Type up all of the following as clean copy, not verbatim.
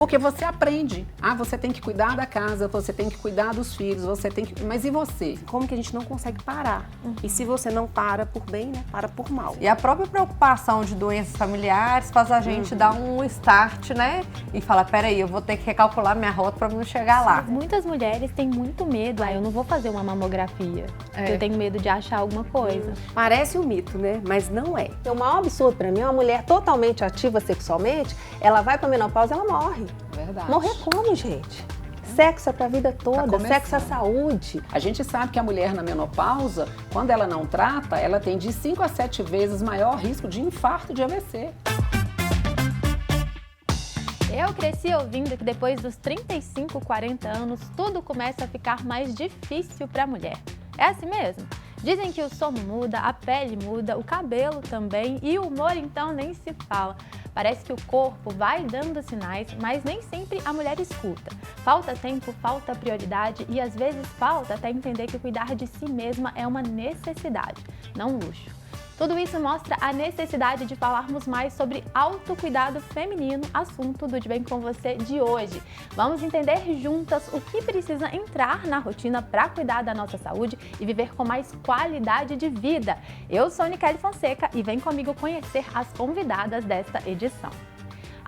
Porque você aprende. Ah, você tem que cuidar da casa, você tem que cuidar dos filhos, você tem que... Mas e você? Como que a gente não consegue parar? E se você não para por bem, né? Para por mal. E a própria preocupação de doenças familiares faz a gente dar um start, né? E falar, peraí, eu vou ter que recalcular minha rota para não chegar lá. Muitas mulheres têm muito medo. Eu não vou fazer uma mamografia, porque eu tenho medo de achar alguma coisa. Parece um mito, né? Mas não é. O maior absurdo para mim é uma mulher totalmente ativa sexualmente, ela vai para a menopausa e ela morre. Verdade. Morrer como, gente? Sexo é para a vida toda, sexo é saúde. A gente sabe que a mulher na menopausa, quando ela não trata, ela tem de 5 a 7 vezes maior risco de infarto de AVC. Eu cresci ouvindo que depois dos 35, 40 anos, tudo começa a ficar mais difícil para a mulher. É assim mesmo? Dizem que o sono muda, a pele muda, o cabelo também e o humor então nem se fala. Parece que o corpo vai dando sinais, mas nem sempre a mulher escuta. Falta tempo, falta prioridade e às vezes falta até entender que cuidar de si mesma é uma necessidade, não um luxo. Tudo isso mostra a necessidade de falarmos mais sobre autocuidado feminino, assunto do De Bem Com Você de hoje. Vamos entender juntas o que precisa entrar na rotina para cuidar da nossa saúde e viver com mais qualidade de vida. Eu sou Nicele Fonseca e vem comigo conhecer as convidadas desta edição.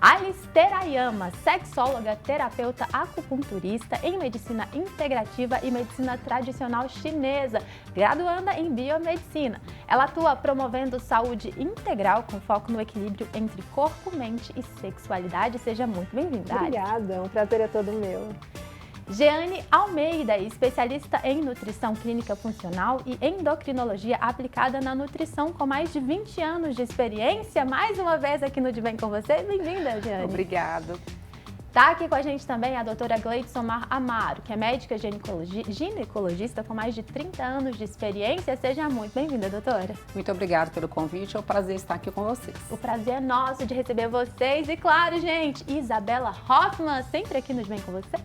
Alice Terayama, sexóloga, terapeuta acupunturista em medicina integrativa e medicina tradicional chinesa, graduanda em biomedicina. Ela atua promovendo saúde integral com foco no equilíbrio entre corpo, mente e sexualidade. Seja muito bem-vinda, Alice. Obrigada, um prazer é todo meu. Jeane Almeida, especialista em nutrição clínica funcional e endocrinologia aplicada na nutrição com mais de 20 anos de experiência. Mais uma vez aqui no De Bem Com Você. Bem-vinda, Jeane. Obrigada. Tá aqui com a gente também a doutora Gleidson Amaro, que é médica ginecologista com mais de 30 anos de experiência. Seja muito bem-vinda, doutora. Muito obrigada pelo convite, é um prazer estar aqui com vocês. O prazer é nosso de receber vocês e, claro, gente, Isabela Hoffman, sempre aqui no De Bem Com Você.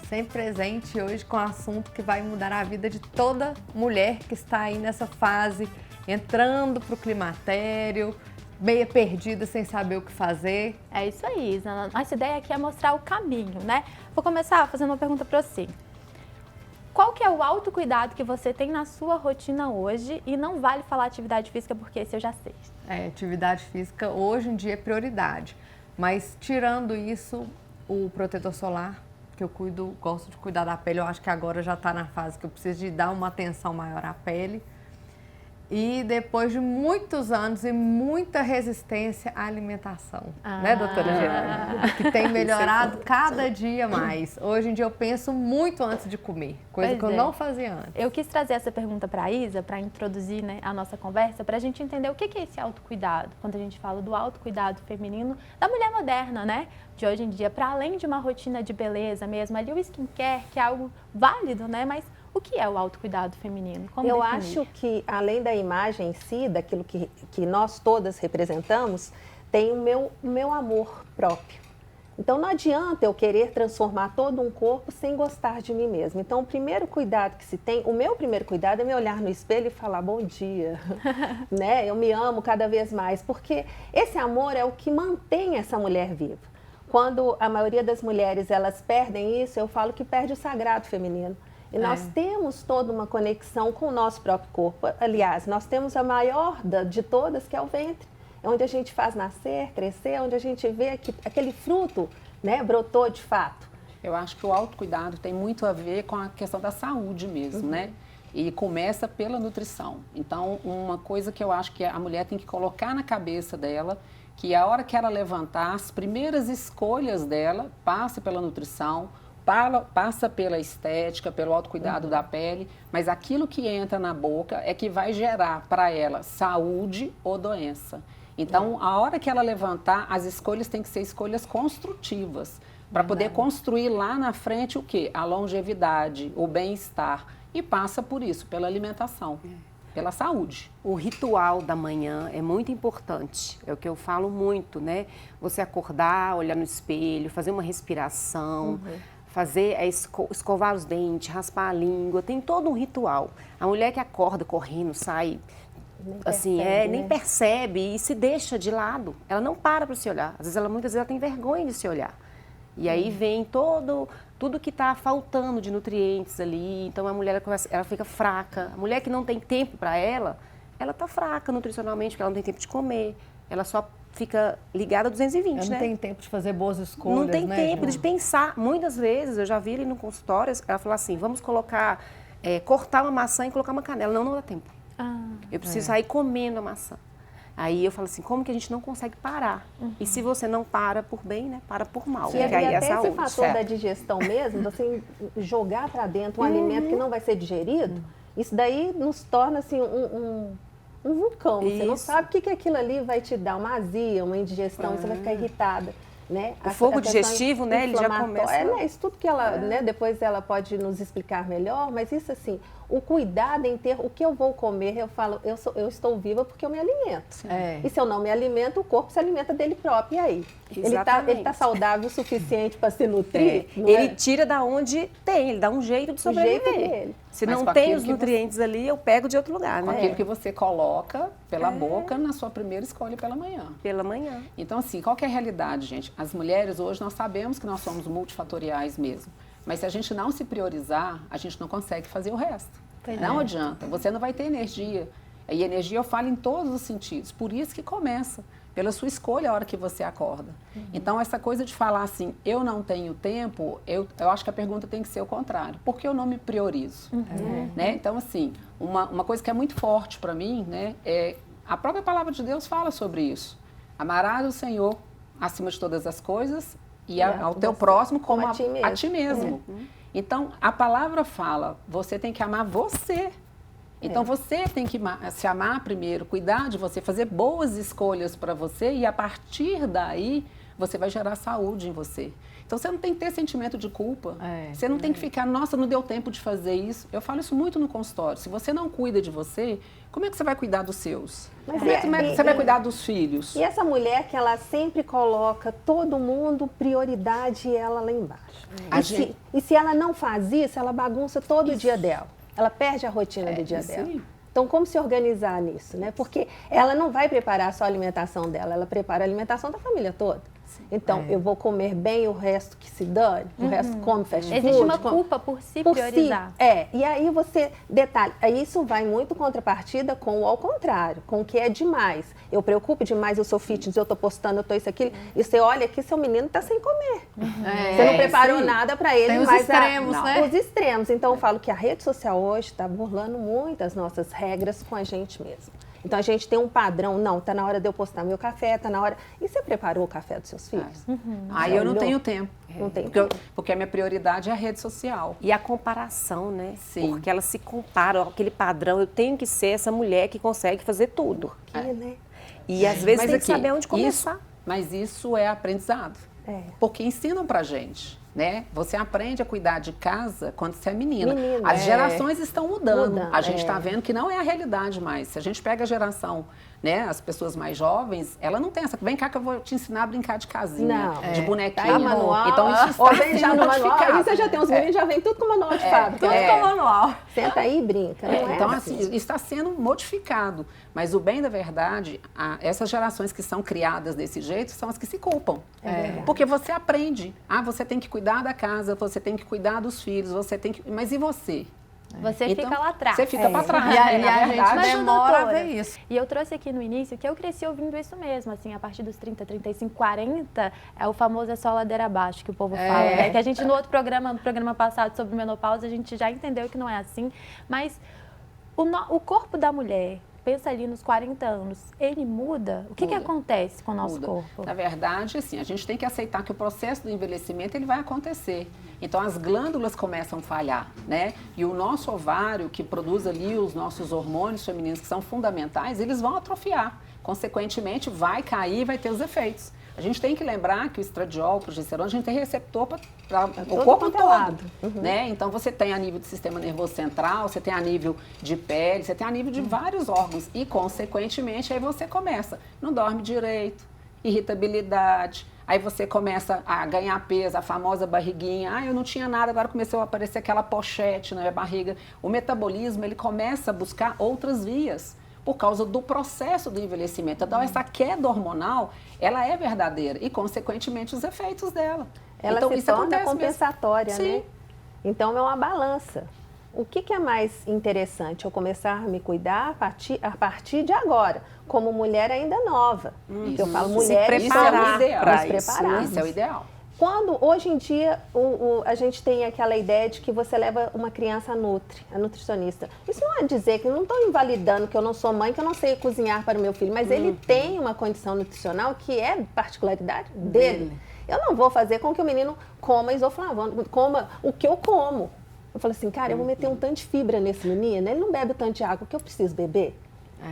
Sempre presente hoje com um assunto que vai mudar a vida de toda mulher que está aí nessa fase, entrando para o climatério, meia perdida, sem saber o que fazer. É isso aí, Isa. Nossa ideia aqui é mostrar o caminho, né? Vou começar fazendo uma pergunta para você. Qual que é o autocuidado que você tem na sua rotina hoje? E não vale falar atividade física, porque esse eu já sei. Atividade física hoje em dia é prioridade, mas tirando isso, o protetor solar, que eu gosto de cuidar da pele, eu acho que agora já está na fase que eu preciso de dar uma atenção maior à pele. E depois de muitos anos e muita resistência à alimentação, né, doutora Jeane? Que tem melhorado cada dia mais. Hoje em dia eu penso muito antes de comer, coisa que eu não fazia antes. Eu quis trazer essa pergunta para a Isa, para introduzir, né, a nossa conversa, para a gente entender o que é esse autocuidado, quando a gente fala do autocuidado feminino da mulher moderna, né? De hoje em dia, para além de uma rotina de beleza mesmo, ali o skincare, que é algo válido, né? Mas o que é o autocuidado feminino? Como Eu definir? acho que, além da imagem em si, daquilo que nós todas representamos, tem o meu amor próprio. Então, não adianta eu querer transformar todo um corpo sem gostar de mim mesma. Então, o primeiro cuidado que se tem, o meu primeiro cuidado é me olhar no espelho e falar bom dia, né? Eu me amo cada vez mais, porque esse amor é o que mantém essa mulher viva. Quando a maioria das mulheres, elas perdem isso, eu falo que perde o sagrado feminino. E nós temos toda uma conexão com o nosso próprio corpo. Aliás, nós temos a maior de todas, que é o ventre. É onde a gente faz nascer, crescer, onde a gente vê que aquele fruto, né, brotou de fato. Eu acho que o autocuidado tem muito a ver com a questão da saúde mesmo, né? E começa pela nutrição. Então, uma coisa que eu acho que a mulher tem que colocar na cabeça dela, que a hora que ela levantar, as primeiras escolhas dela passa pela nutrição, passa pela estética, pelo autocuidado da pele, mas aquilo que entra na boca é que vai gerar para ela saúde ou doença. Então, a hora que ela levantar, as escolhas têm que ser escolhas construtivas, para poder construir lá na frente o quê? A longevidade, o bem-estar. E passa por isso, pela alimentação, pela saúde. O ritual da manhã é muito importante, é o que eu falo muito, né? Você acordar, olhar no espelho, fazer uma respiração, escovar os dentes, raspar a língua, tem todo um ritual. A mulher que acorda correndo, sai, nem percebe e se deixa de lado. Ela não para se olhar. Muitas vezes ela tem vergonha de se olhar. E aí vem tudo que está faltando de nutrientes ali. Então a mulher ela fica fraca. A mulher que não tem tempo para ela está fraca nutricionalmente, porque ela não tem tempo de comer. Ela só fica ligada a 220, Ela né? não tem tempo de fazer boas escolhas, Não tem né, tempo Ju? de pensar. Muitas vezes, eu já vi ali no consultório, ela falou assim, vamos colocar, cortar uma maçã e colocar uma canela. Não dá tempo. Eu preciso sair comendo a maçã. Aí eu falo assim, como que a gente não consegue parar? E se você não para por bem, né? Para por mal. E Porque aí é até esse saúde. fator certo. da digestão mesmo, você jogar para dentro um alimento que não vai ser digerido, isso daí nos torna assim um vulcão. Você não Isso. sabe o que aquilo ali vai te dar, uma azia, uma indigestão, você vai ficar irritada. Né? O fogo questão digestivo, né, ele já inflamatória, começa- né, isso tudo que ela, né, depois ela pode nos explicar melhor, mas isso assim, o cuidado em ter o que eu vou comer, eu falo, eu estou viva porque eu me alimento. É. E se eu não me alimento, o corpo se alimenta dele próprio, e aí? Ele Exatamente. tá saudável o suficiente para se nutrir? não Ele é? tira da onde tem, ele dá um jeito de sobreviver. jeito dele. Se Mas não com tem aquilo os que nutrientes ali, eu pego de outro lugar, Com né? aquilo que você coloca pela boca na sua primeira escolha pela manhã. Pela manhã. Então, assim, qual que é a realidade, gente? As mulheres hoje, nós sabemos que nós somos multifatoriais mesmo. Mas se a gente não se priorizar, a gente não consegue fazer o resto. Não adianta, você não vai ter energia. E energia eu falo em todos os sentidos. Por isso que começa, pela sua escolha a hora que você acorda. Então, essa coisa de falar assim, eu não tenho tempo, eu acho que a pergunta tem que ser o contrário. Por que eu não me priorizo? Né? Então, assim, uma coisa que é muito forte para mim, né, é a própria palavra de Deus fala sobre isso. Amarás o Senhor acima de todas as coisas e ao teu próximo como a ti mesmo. Então, a palavra fala, você tem que amar você. Então, você tem que se amar primeiro, cuidar de você, fazer boas escolhas para você e, a partir daí, você vai gerar saúde em você. Então, você não tem que ter sentimento de culpa. Você não tem que ficar, nossa, não deu tempo de fazer isso. Eu falo isso muito no consultório. Se você não cuida de você, como é que você vai cuidar dos seus? Mas Como é que você vai cuidar dos filhos? E essa mulher que ela sempre coloca todo mundo prioridade e ela lá embaixo. E se ela não faz isso, ela bagunça todo o dia dela. Ela perde a rotina do dia dela. aí. Então, como se organizar nisso, né? Porque ela não vai preparar só a alimentação dela, ela prepara a alimentação da família toda. Então, eu vou comer bem, o resto que se dane, o resto come fast food. Existe uma culpa por se priorizar. E aí você, detalhe, aí isso vai muito contrapartida com o ao contrário, com o que é demais. Eu preocupo demais, eu sou fitness, eu tô postando, eu tô isso, aquilo. E você olha aqui, seu menino tá sem comer. Você não preparou nada para ele, Tem os mas extremos, né? os extremos. Então, eu falo que a rede social hoje está burlando muito as nossas regras com a gente mesmo. Então, a gente tem um padrão, não, tá na hora de eu postar meu café, tá na hora... E você preparou o café dos seus filhos? Aí eu não tenho tempo. Não tem Porque a minha prioridade é a rede social. E a comparação, né? Sim. Porque elas se comparam, aquele padrão, eu tenho que ser essa mulher que consegue fazer tudo. né? E às vezes Mas tem que aqui, saber onde começar. Mas isso é aprendizado. Porque ensinam pra gente, né? Você aprende a cuidar de casa quando você é menina. As gerações estão mudando. A gente está vendo que não é a realidade mais. Se a gente pega a geração, né, as pessoas mais jovens, ela não tem essa... Vem cá que eu vou te ensinar a brincar de casinha, de bonequinha. Tá aí, manual. Então isso está Ou vem já sendo no manual. modificado. Aí você já tem os meninos, já vem tudo com manual de fábrica. Tudo com manual. Senta aí e brinca. Não é Então, assim. assim, está sendo modificado. Mas o bem da verdade, essas gerações que são criadas desse jeito são as que se culpam. Porque você aprende. Você tem que cuidar da casa, você tem que cuidar dos filhos, você tem que... Mas e você? Você Então, fica lá atrás. Você fica para trás. E aí na a verdade, gente Mas, demora a doutora, ver isso. E eu trouxe aqui no início que eu cresci ouvindo isso mesmo, assim, a partir dos 30, 35, 40, é o famoso é só ladeira abaixo que o povo fala, né? Que a gente no outro programa, no programa passado sobre menopausa, a gente já entendeu que não é assim, mas o corpo da mulher, pensa ali nos 40 anos, ele muda? O que acontece com o nosso muda. corpo? Na verdade, assim, a gente tem que aceitar que o processo do envelhecimento ele vai acontecer. Então, as glândulas começam a falhar, né? E o nosso ovário, que produz ali os nossos hormônios femininos, que são fundamentais, eles vão atrofiar. Consequentemente, vai cair, vai ter os efeitos. A gente tem que lembrar que o estradiol, o progesterona, a gente tem receptor para o corpo todo. Né? Então, você tem a nível do sistema nervoso central, você tem a nível de pele, você tem a nível de vários órgãos. E, consequentemente, aí você começa, não dorme direito, irritabilidade, aí você começa a ganhar peso, a famosa barriguinha. Eu não tinha nada, agora começou a aparecer aquela pochete na minha barriga. O metabolismo, ele começa a buscar outras vias por causa do processo do envelhecimento. Então, essa queda hormonal, ela é verdadeira e, consequentemente, os efeitos dela. Ela Então, se isso torna acontece compensatória, mesmo. né? Sim. Então, é uma balança. O que é mais interessante? Eu começar a me cuidar a partir de agora, como mulher ainda nova. Que eu falo, mulheres Isso é o ideal. nos prepararmos. Isso é o ideal. Quando, hoje em dia, a gente tem aquela ideia de que você leva uma criança a nutricionista. Isso não é dizer que eu não estou invalidando que eu não sou mãe, que eu não sei cozinhar para o meu filho, mas ele tem uma condição nutricional que é particularidade dele. Eu não vou fazer com que o menino coma isoflavone, coma o que eu como. Eu falo assim, cara, eu vou meter um tanto de fibra nesse menino, ele não bebe o tanto de água que eu preciso beber.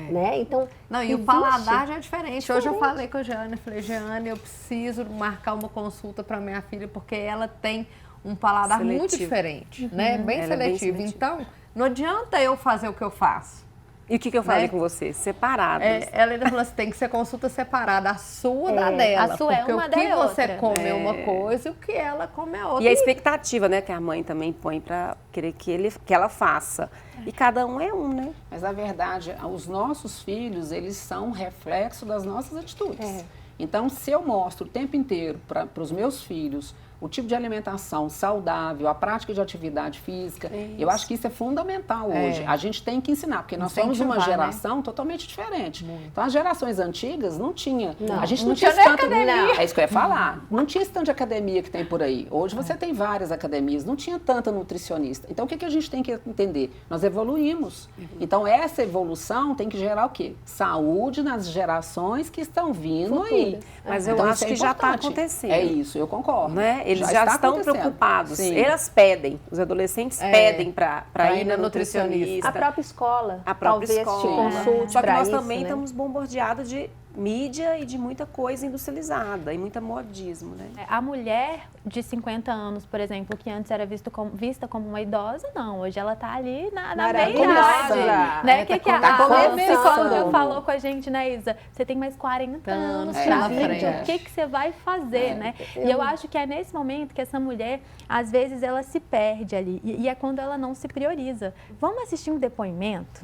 Né? Então, não, e o paladar já é diferente. Hoje eu falei com a Jeane, falei, Jeane, eu preciso marcar uma consulta para minha filha, porque ela tem um paladar seletivo. muito diferente, né? Bem Ela é bem seletivo. seletiva. Então, não adianta eu fazer o que eu faço. E o que eu falei Né? com você? Separadas. Ela ainda falou assim, tem que ser consulta separada, a sua da dela. A sua é porque uma, o da que você outra. come é uma coisa e o que ela come é outra. E a expectativa, né, que a mãe também põe para querer que ela faça. E cada um é um, né? Mas, na verdade, os nossos filhos, eles são reflexo das nossas atitudes. Então, se eu mostro o tempo inteiro para os meus filhos o tipo de alimentação saudável, a prática de atividade física, eu acho que isso é fundamental hoje. A gente tem que ensinar, porque nós somos uma geração totalmente diferente. Então, as gerações antigas não tinha. A gente não tinha nem tanto. academia. É isso que eu ia falar. Não tinha esse tanto de academia que tem por aí. Hoje você tem várias academias, não tinha tanta nutricionista. Então, o que a gente tem que entender? Nós evoluímos. Então, essa evolução tem que gerar o quê? Saúde nas gerações que estão vindo aí. Mas eu Então, acho isso é que já está importante. acontecendo. É isso, eu concordo. Né? Eles já está estão acontecendo. preocupados. Sim. Elas pedem, os adolescentes pedem para ir na nutricionista. A própria escola, A própria talvez escola. te consulte Só que pra nós isso, também né? estamos bombardeados de mídia e de muita coisa industrializada e muita modismo, né? A mulher de 50 anos, por exemplo, que antes era vista como uma idosa, não. Hoje ela tá ali na meia-idade. Né? Tá Que a começando. psicóloga falou com a gente, né, Isa? Você tem mais 40 anos pra na vida, frente. o que você vai fazer, né? E eu acho que é nesse momento que essa mulher, às vezes, ela se perde ali. E é quando ela não se prioriza. Vamos assistir um depoimento?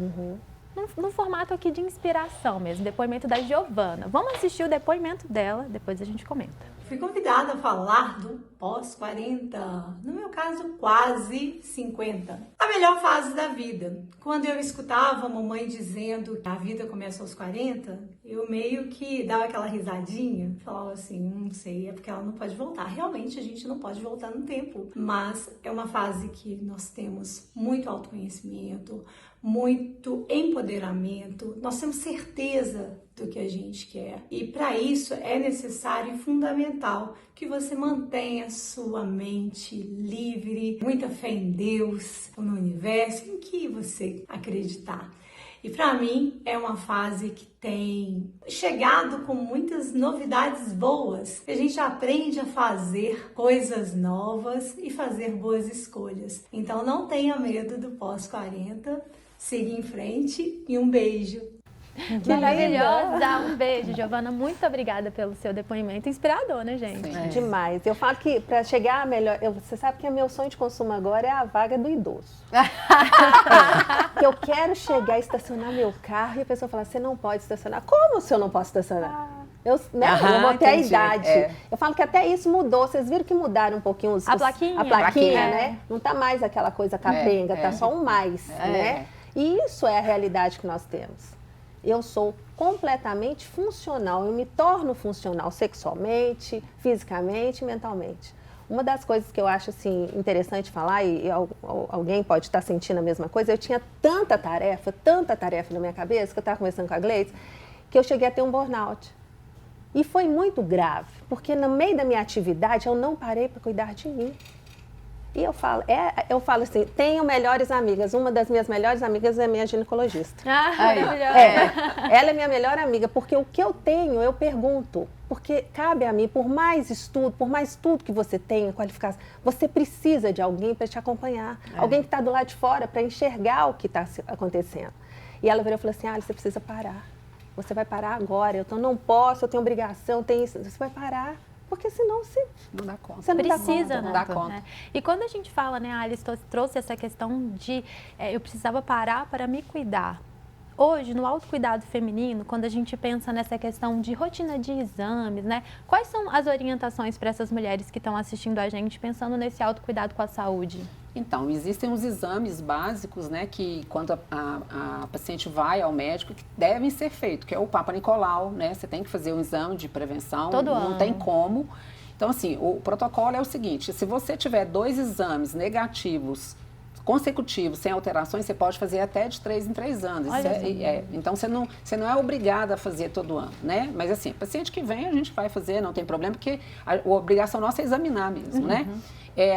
No formato aqui de inspiração mesmo, depoimento da Giovana. Vamos assistir o depoimento dela, depois a gente comenta. Fui convidada a falar do pós-40, no meu caso, quase 50. A melhor fase da vida. Quando eu escutava a mamãe dizendo que a vida começa aos 40, eu meio que dava aquela risadinha, falava assim, não sei, é porque ela não pode voltar. Realmente, a gente não pode voltar no tempo, mas é uma fase que nós temos muito autoconhecimento, muito empoderamento, nós temos certeza do que a gente quer. E para isso é necessário e fundamental que você mantenha sua mente livre, muita fé em Deus, no universo, em que você acreditar. E para mim é uma fase que tem chegado com muitas novidades boas. A gente aprende a fazer coisas novas e fazer boas escolhas. Então não tenha medo do pós-40, siga em frente e um beijo. Maravilhosa! Um beijo, Giovana. Muito obrigada pelo seu depoimento. Inspirador, né, gente? Demais. Eu falo que para chegar a melhor... você sabe que o meu sonho de consumo agora é a vaga do idoso. Que eu quero chegar e estacionar meu carro e a pessoa fala, você não pode estacionar. Como se eu não posso estacionar? Eu vou ter a idade. Eu falo que até isso mudou. Vocês viram que mudaram um pouquinho A plaquinha. A plaquinha, né? Não tá mais aquela coisa capenga, tá só um mais, né? E isso é a realidade que nós temos. Eu sou completamente funcional, eu me torno funcional sexualmente, fisicamente, mentalmente. Uma das coisas que eu acho assim, interessante falar, e alguém pode estar sentindo a mesma coisa, eu tinha tanta tarefa na minha cabeça, que eu estava conversando com a Gleice, que eu cheguei a ter um burnout. E foi muito grave, porque no meio da minha atividade eu não parei para cuidar de mim. E eu falo assim, tenho melhores amigas. Uma das minhas melhores amigas é minha ginecologista. Maravilhosa. Ela é minha melhor amiga, porque o que eu tenho, eu pergunto. Porque cabe a mim, por mais estudo que você tenha, qualificação, você precisa de alguém para te acompanhar. Alguém que está do lado de fora para enxergar o que está acontecendo. E ela virou e falou assim, você precisa parar. Você vai parar agora. Eu não posso, eu tenho obrigação, tenho isso. Você vai parar. Porque senão você não dá conta. Você não Precisa, não dá conta. Né? E quando a gente fala, né, a Alice trouxe essa questão de eu precisava parar para me cuidar. hoje, no autocuidado feminino, quando a gente pensa nessa questão de rotina de exames, né? Quais são as orientações para essas mulheres que estão assistindo a gente, pensando nesse autocuidado com a saúde? Então, existem os exames básicos, né, que quando a paciente vai ao médico, que devem ser feitos, que é o Papa Nicolau, né? Você tem que fazer um exame de prevenção, Todo não ano. tem como. Então, assim, o protocolo é o seguinte, se você tiver 2 exames negativos consecutivos, sem alterações, você pode fazer até de 3 em 3 anos. Olha Então, você não é obrigada a fazer todo ano, né? Mas, assim, paciente que vem, a gente vai fazer, não tem problema, porque a obrigação nossa é examinar mesmo, né?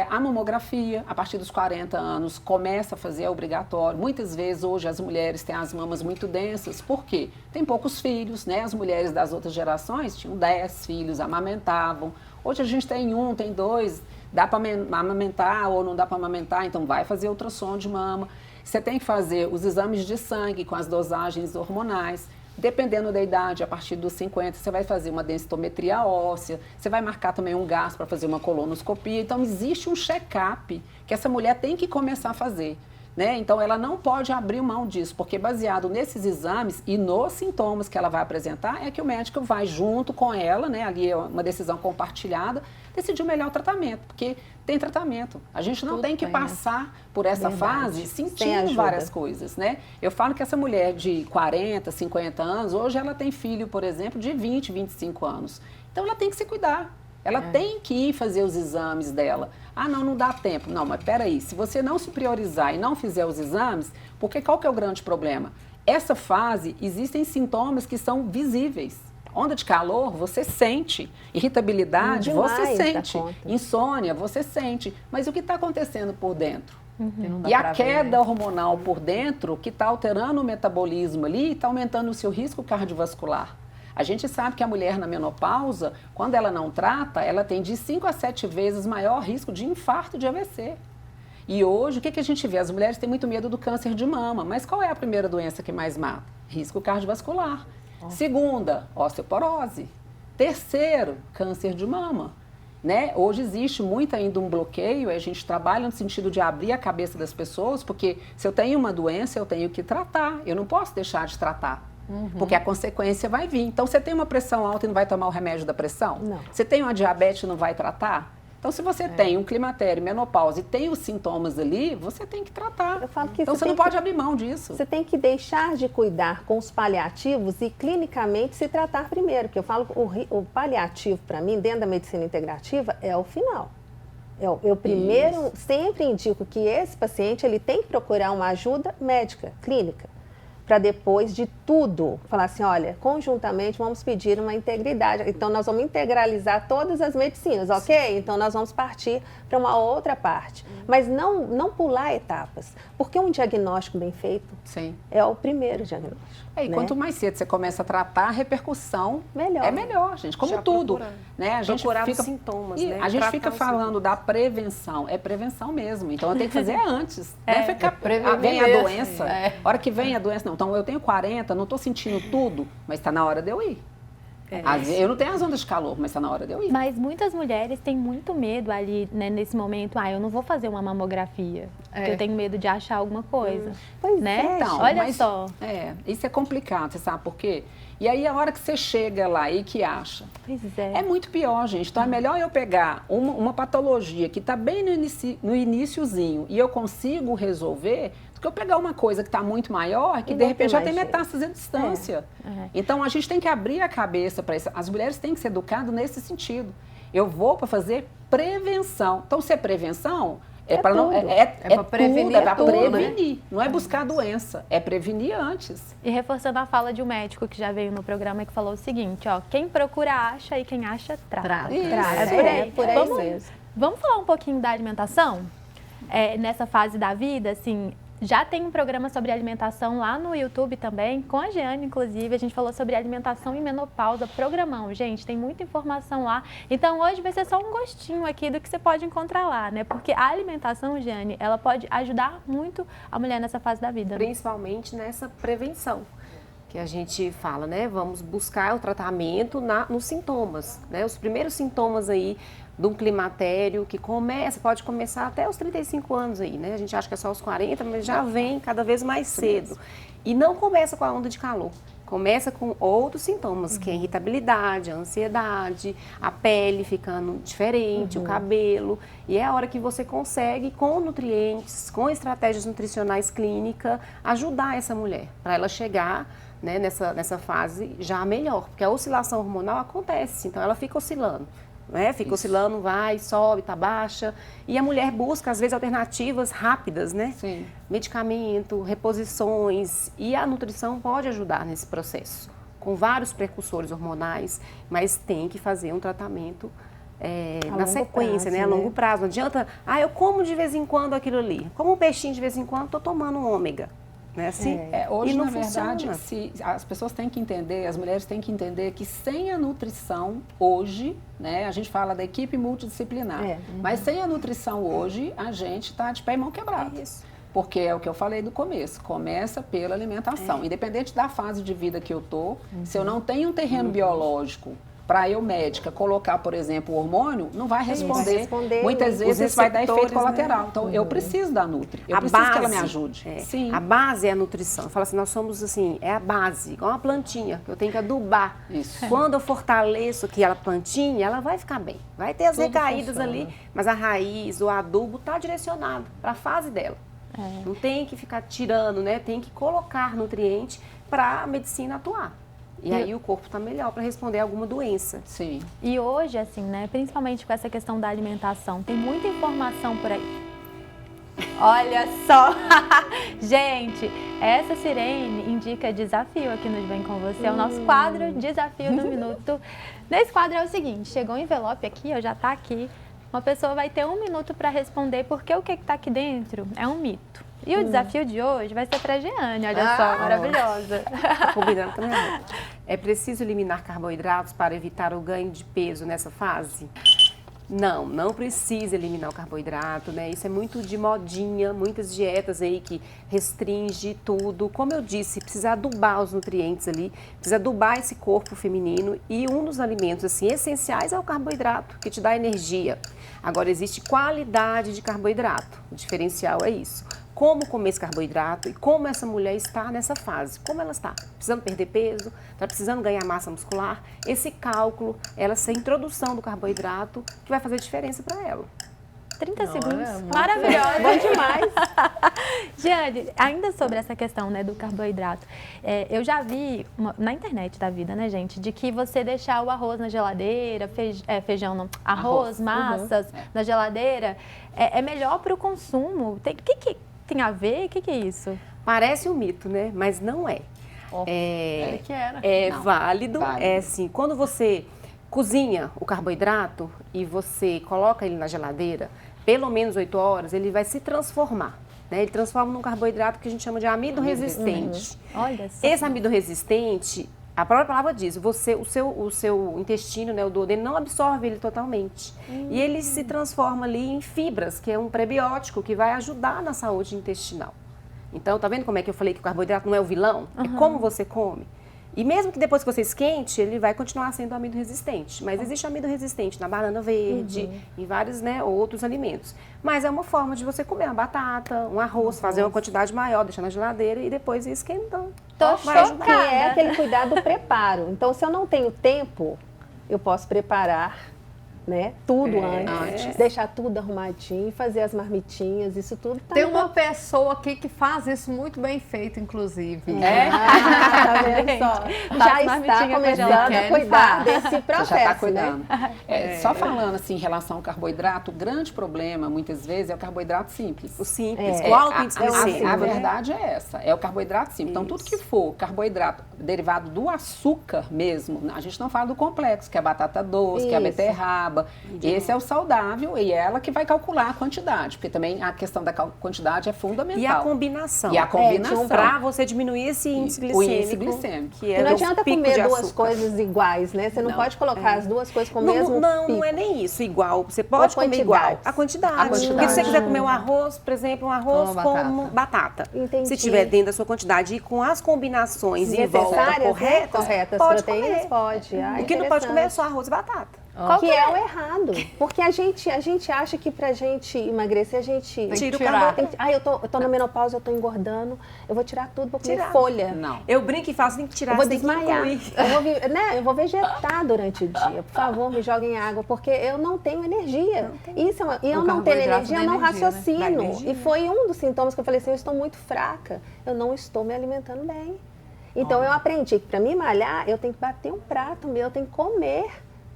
A mamografia, a partir dos 40 anos, começa a fazer, é obrigatório. Muitas vezes, hoje, as mulheres têm as mamas muito densas. Por quê? Tem poucos filhos, né? As mulheres das outras gerações tinham 10 filhos, amamentavam. Hoje, a gente tem 1, tem 2, dá para amamentar ou não dá para amamentar, então vai fazer ultrassom de mama. Você tem que fazer os exames de sangue com as dosagens hormonais. Dependendo da idade, a partir dos 50, você vai fazer uma densitometria óssea, você vai marcar também um gasto para fazer uma colonoscopia. Então, existe um check-up que essa mulher tem que começar a fazer, né? Então, ela não pode abrir mão disso, porque baseado nesses exames e nos sintomas que ela vai apresentar, é que o médico vai junto com ela, né? Ali é uma decisão compartilhada, decidir o melhor tratamento, porque tem tratamento. A gente não tem que passar por essa fase sentindo várias coisas, né? Eu falo que essa mulher de 40, 50 anos, hoje ela tem filho, por exemplo, de 20, 25 anos. Então, ela tem que se cuidar. Ela tem que ir fazer os exames dela. Ah, não dá tempo. Não, mas peraí, se você não se priorizar e não fizer os exames, porque qual que é o grande problema? Essa fase, existem sintomas que são visíveis. Onda de calor, você sente. Irritabilidade, você sente. Insônia, você sente. Mas o que está acontecendo por dentro? E a queda hormonal por dentro, que está alterando o metabolismo ali, está aumentando o seu risco cardiovascular. A gente sabe que a mulher na menopausa, quando ela não trata, ela tem de 5 a 7 vezes maior risco de infarto de AVC. E hoje, o que a gente vê? As mulheres têm muito medo do câncer de mama, mas qual é a primeira doença que mais mata? Risco cardiovascular. Segunda, osteoporose. Terceiro, câncer de mama. Né? Hoje existe muito ainda um bloqueio, a gente trabalha no sentido de abrir a cabeça das pessoas, porque se eu tenho uma doença, eu tenho que tratar, eu não posso deixar de tratar. Porque a consequência vai vir. Então, você tem uma pressão alta e não vai tomar o remédio da pressão? Não. Você tem uma diabetes e não vai tratar? Então, se você tem um climatério, menopausa e tem os sintomas ali, você tem que tratar. Eu falo que então, você não pode abrir mão disso. Você tem que deixar de cuidar com os paliativos e clinicamente se tratar primeiro. Porque eu falo que o paliativo, para mim, dentro da medicina integrativa, é o final. Eu primeiro sempre indico que esse paciente ele tem que procurar uma ajuda médica, clínica, para depois de tudo falar assim, olha, conjuntamente vamos pedir uma integridade. Então, nós vamos integralizar todas as medicinas, ok? Então, nós vamos partir para uma outra parte. Mas não pular etapas, porque um diagnóstico bem feito é o primeiro diagnóstico. E né? quanto mais cedo você começa a tratar, a repercussão melhor. É melhor, gente. Como tudo. Né? A gente procurar fica, os sintomas, e né? a gente Tratar fica os falando da prevenção. É prevenção mesmo. Então, eu tenho que fazer antes. prevenir Vem a mesmo. doença. A hora que vem a doença, não. Então, eu tenho 40, não estou sentindo tudo, mas está na hora de eu ir. Eu não tenho as ondas de calor, mas está na hora de eu ir. Mas muitas mulheres têm muito medo ali, né, nesse momento. Eu não vou fazer uma mamografia, porque eu tenho medo de achar alguma coisa. Pois né? então, olha só. Isso é complicado, você sabe por quê? E aí, a hora que você chega lá e que acha? Pois é. É muito pior, gente. Então, é melhor eu pegar uma patologia que está bem no iniciozinho e eu consigo resolver, do que eu pegar uma coisa que está muito maior que, de repente, já tem metástase à distância. Então, a gente tem que abrir a cabeça para isso. As mulheres têm que ser educadas nesse sentido. Eu vou para fazer prevenção. Então, se é prevenção... para prevenir, não é buscar a doença, é prevenir antes. E reforçando a fala de um médico que já veio no programa que falou o seguinte, quem procura acha e quem acha trata. É por aí mesmo. Vamos falar um pouquinho da alimentação? Nessa fase da vida, assim, já tem um programa sobre alimentação lá no YouTube também, com a Jeane, inclusive. A gente falou sobre alimentação e menopausa, programão. Gente, tem muita informação lá. Então, hoje vai ser só um gostinho aqui do que você pode encontrar lá, né? Porque a alimentação, Jeane, ela pode ajudar muito a mulher nessa fase da vida. Principalmente nessa prevenção. Que a gente fala, né? Vamos buscar o tratamento nos sintomas, né? Os primeiros sintomas aí, de um climatério que pode começar até os 35 anos aí, né? A gente acha que é só os 40, mas já vem cada vez mais cedo. E não começa com a onda de calor. Começa com outros sintomas, que é a irritabilidade, a ansiedade, a pele ficando diferente, o cabelo. E é a hora que você consegue, com nutrientes, com estratégias nutricionais clínicas, ajudar essa mulher, para ela chegar, né, nessa fase já melhor. Porque a oscilação hormonal acontece, então ela fica oscilando. Né? Fica oscilando, vai, sobe, tá baixa. E a mulher busca, às vezes, alternativas rápidas, né? Sim. Medicamento, reposições. E a nutrição pode ajudar nesse processo, com vários precursores hormonais, mas tem que fazer um tratamento na sequência, prazo, né? A longo prazo. Não adianta, eu como de vez em quando aquilo ali. Como um peixinho de vez em quando, tô tomando um ômega. Né? Assim, hoje, e não na verdade, funciona. as pessoas têm que entender, as mulheres têm que entender que sem a nutrição, hoje, né, a gente fala da equipe multidisciplinar, mas sem a nutrição hoje, a gente está de pé e mão quebrada. Porque é o que eu falei do começo, começa pela alimentação. Independente da fase de vida que eu tô, se eu não tenho um terreno biológico para eu, médica, colocar, por exemplo, o hormônio, não vai responder. Muitas vezes isso vai dar efeito colateral. Né? Então, eu preciso da Nutri. Eu preciso que ela me ajude. Sim. A base é a nutrição. Eu falo assim, nós somos assim, é a base, igual uma plantinha, que eu tenho que adubar. Isso. Quando eu fortaleço aquela plantinha, ela vai ficar bem. Vai ter as recaídas ali, mas a raiz, o adubo está direcionado para a fase dela. Não tem que ficar tirando, né? Tem que colocar nutriente para a medicina atuar. E aí o corpo está melhor para responder a alguma doença. Sim. E hoje, assim, né, principalmente com essa questão da alimentação, tem muita informação por aí. Olha só! Gente, essa sirene indica desafio aqui no Vem Com Você. É o nosso quadro Desafio do Minuto. Nesse quadro é o seguinte, chegou um envelope aqui, já está aqui. Uma pessoa vai ter 1 minuto para responder porque o que está aqui dentro é um mito. E o desafio de hoje vai ser para a Jeane, olha só, maravilhosa. Combinando também. É preciso eliminar carboidratos para evitar o ganho de peso nessa fase? Não precisa eliminar o carboidrato, né? Isso é muito de modinha, muitas dietas aí que restringe tudo. Como eu disse, precisa adubar os nutrientes ali, precisa adubar esse corpo feminino e um dos alimentos assim essenciais é o carboidrato, que te dá energia. Agora, existe qualidade de carboidrato, o diferencial é isso. Como comer esse carboidrato e como essa mulher está nessa fase. Como ela está? Precisando perder peso? Está precisando ganhar massa muscular? Esse cálculo, essa introdução do carboidrato que vai fazer diferença para ela. 30 segundos. Maravilhosa. Bom demais. Jeane, ainda sobre essa questão, né, do carboidrato, eu já vi na internet da vida, né, gente, de que você deixar o arroz na geladeira, feijão não, arroz, massas na geladeira, é melhor para o consumo. O que tem a ver? O que é isso? Parece um mito, né? Mas não é. Válido. É assim, quando você cozinha o carboidrato e você coloca ele na geladeira, pelo menos 8 horas, ele vai se transformar. Né? Ele transforma num carboidrato que a gente chama de amido resistente. Olha só. Esse amido resistente, a própria palavra diz, o seu intestino, né, o duodeno, não absorve ele totalmente. E ele se transforma ali em fibras, que é um prebiótico que vai ajudar na saúde intestinal. Então, tá vendo como é que eu falei que o carboidrato não é o vilão? É como você come. E mesmo que depois que você esquente, ele vai continuar sendo amido resistente. Mas existe amido resistente na banana verde, em vários, né, outros alimentos. Mas é uma forma de você comer uma batata, um arroz, fazer uma quantidade maior, deixar na geladeira e depois ir esquentando. Que é aquele cuidado do preparo. Então, se eu não tenho tempo, eu posso preparar, né, tudo antes, deixar tudo arrumadinho, fazer as marmitinhas, isso tudo tá. Tem uma pessoa aqui que faz isso muito bem feito, inclusive. Tá vendo só? Já está começando a cuidar desse processo, já está cuidando. Né? Só falando assim em relação ao carboidrato, o grande problema, muitas vezes, é o carboidrato simples. O simples, o alto índice glicêmico. A verdade é essa, é o carboidrato simples. Então, tudo que for carboidrato derivado do açúcar mesmo, a gente não fala do complexo, que é a batata doce, que é a beterraba. Esse é o saudável e é ela que vai calcular a quantidade, porque também a questão da quantidade é fundamental. E a combinação. Para você diminuir esse índice glicêmico. O índice glicêmico. Que não adianta comer duas coisas iguais, né? Você não pode colocar as duas coisas com o mesmo pico. Não é nem isso, igual. Você pode comer igual. A quantidade. Porque se você quiser comer um arroz, por exemplo, um arroz com batata. Entendi. Se tiver dentro da sua quantidade e com as combinações em volta corretas, proteínas, pode. O que não pode comer é só arroz e batata. Que é o errado. Porque a gente acha que pra gente emagrecer, a gente Tira o tirar. cabelo. Eu tô na menopausa, eu tô engordando, eu vou tirar tudo, vou comer folha. Não. Eu brinco e faço, tem que tirar, Eu vou tem que desmaiar. incluir. Eu vou vegetar durante o dia. Por favor, me joguem água, porque eu não tenho energia. Isso é e eu O não tendo carboidrato energia, eu dá não energia, né? raciocino. Dá energia. E foi um dos sintomas que eu falei assim, eu estou muito fraca. Eu não estou me alimentando bem. Então eu aprendi que para me malhar, eu tenho que bater um prato meu, eu tenho que comer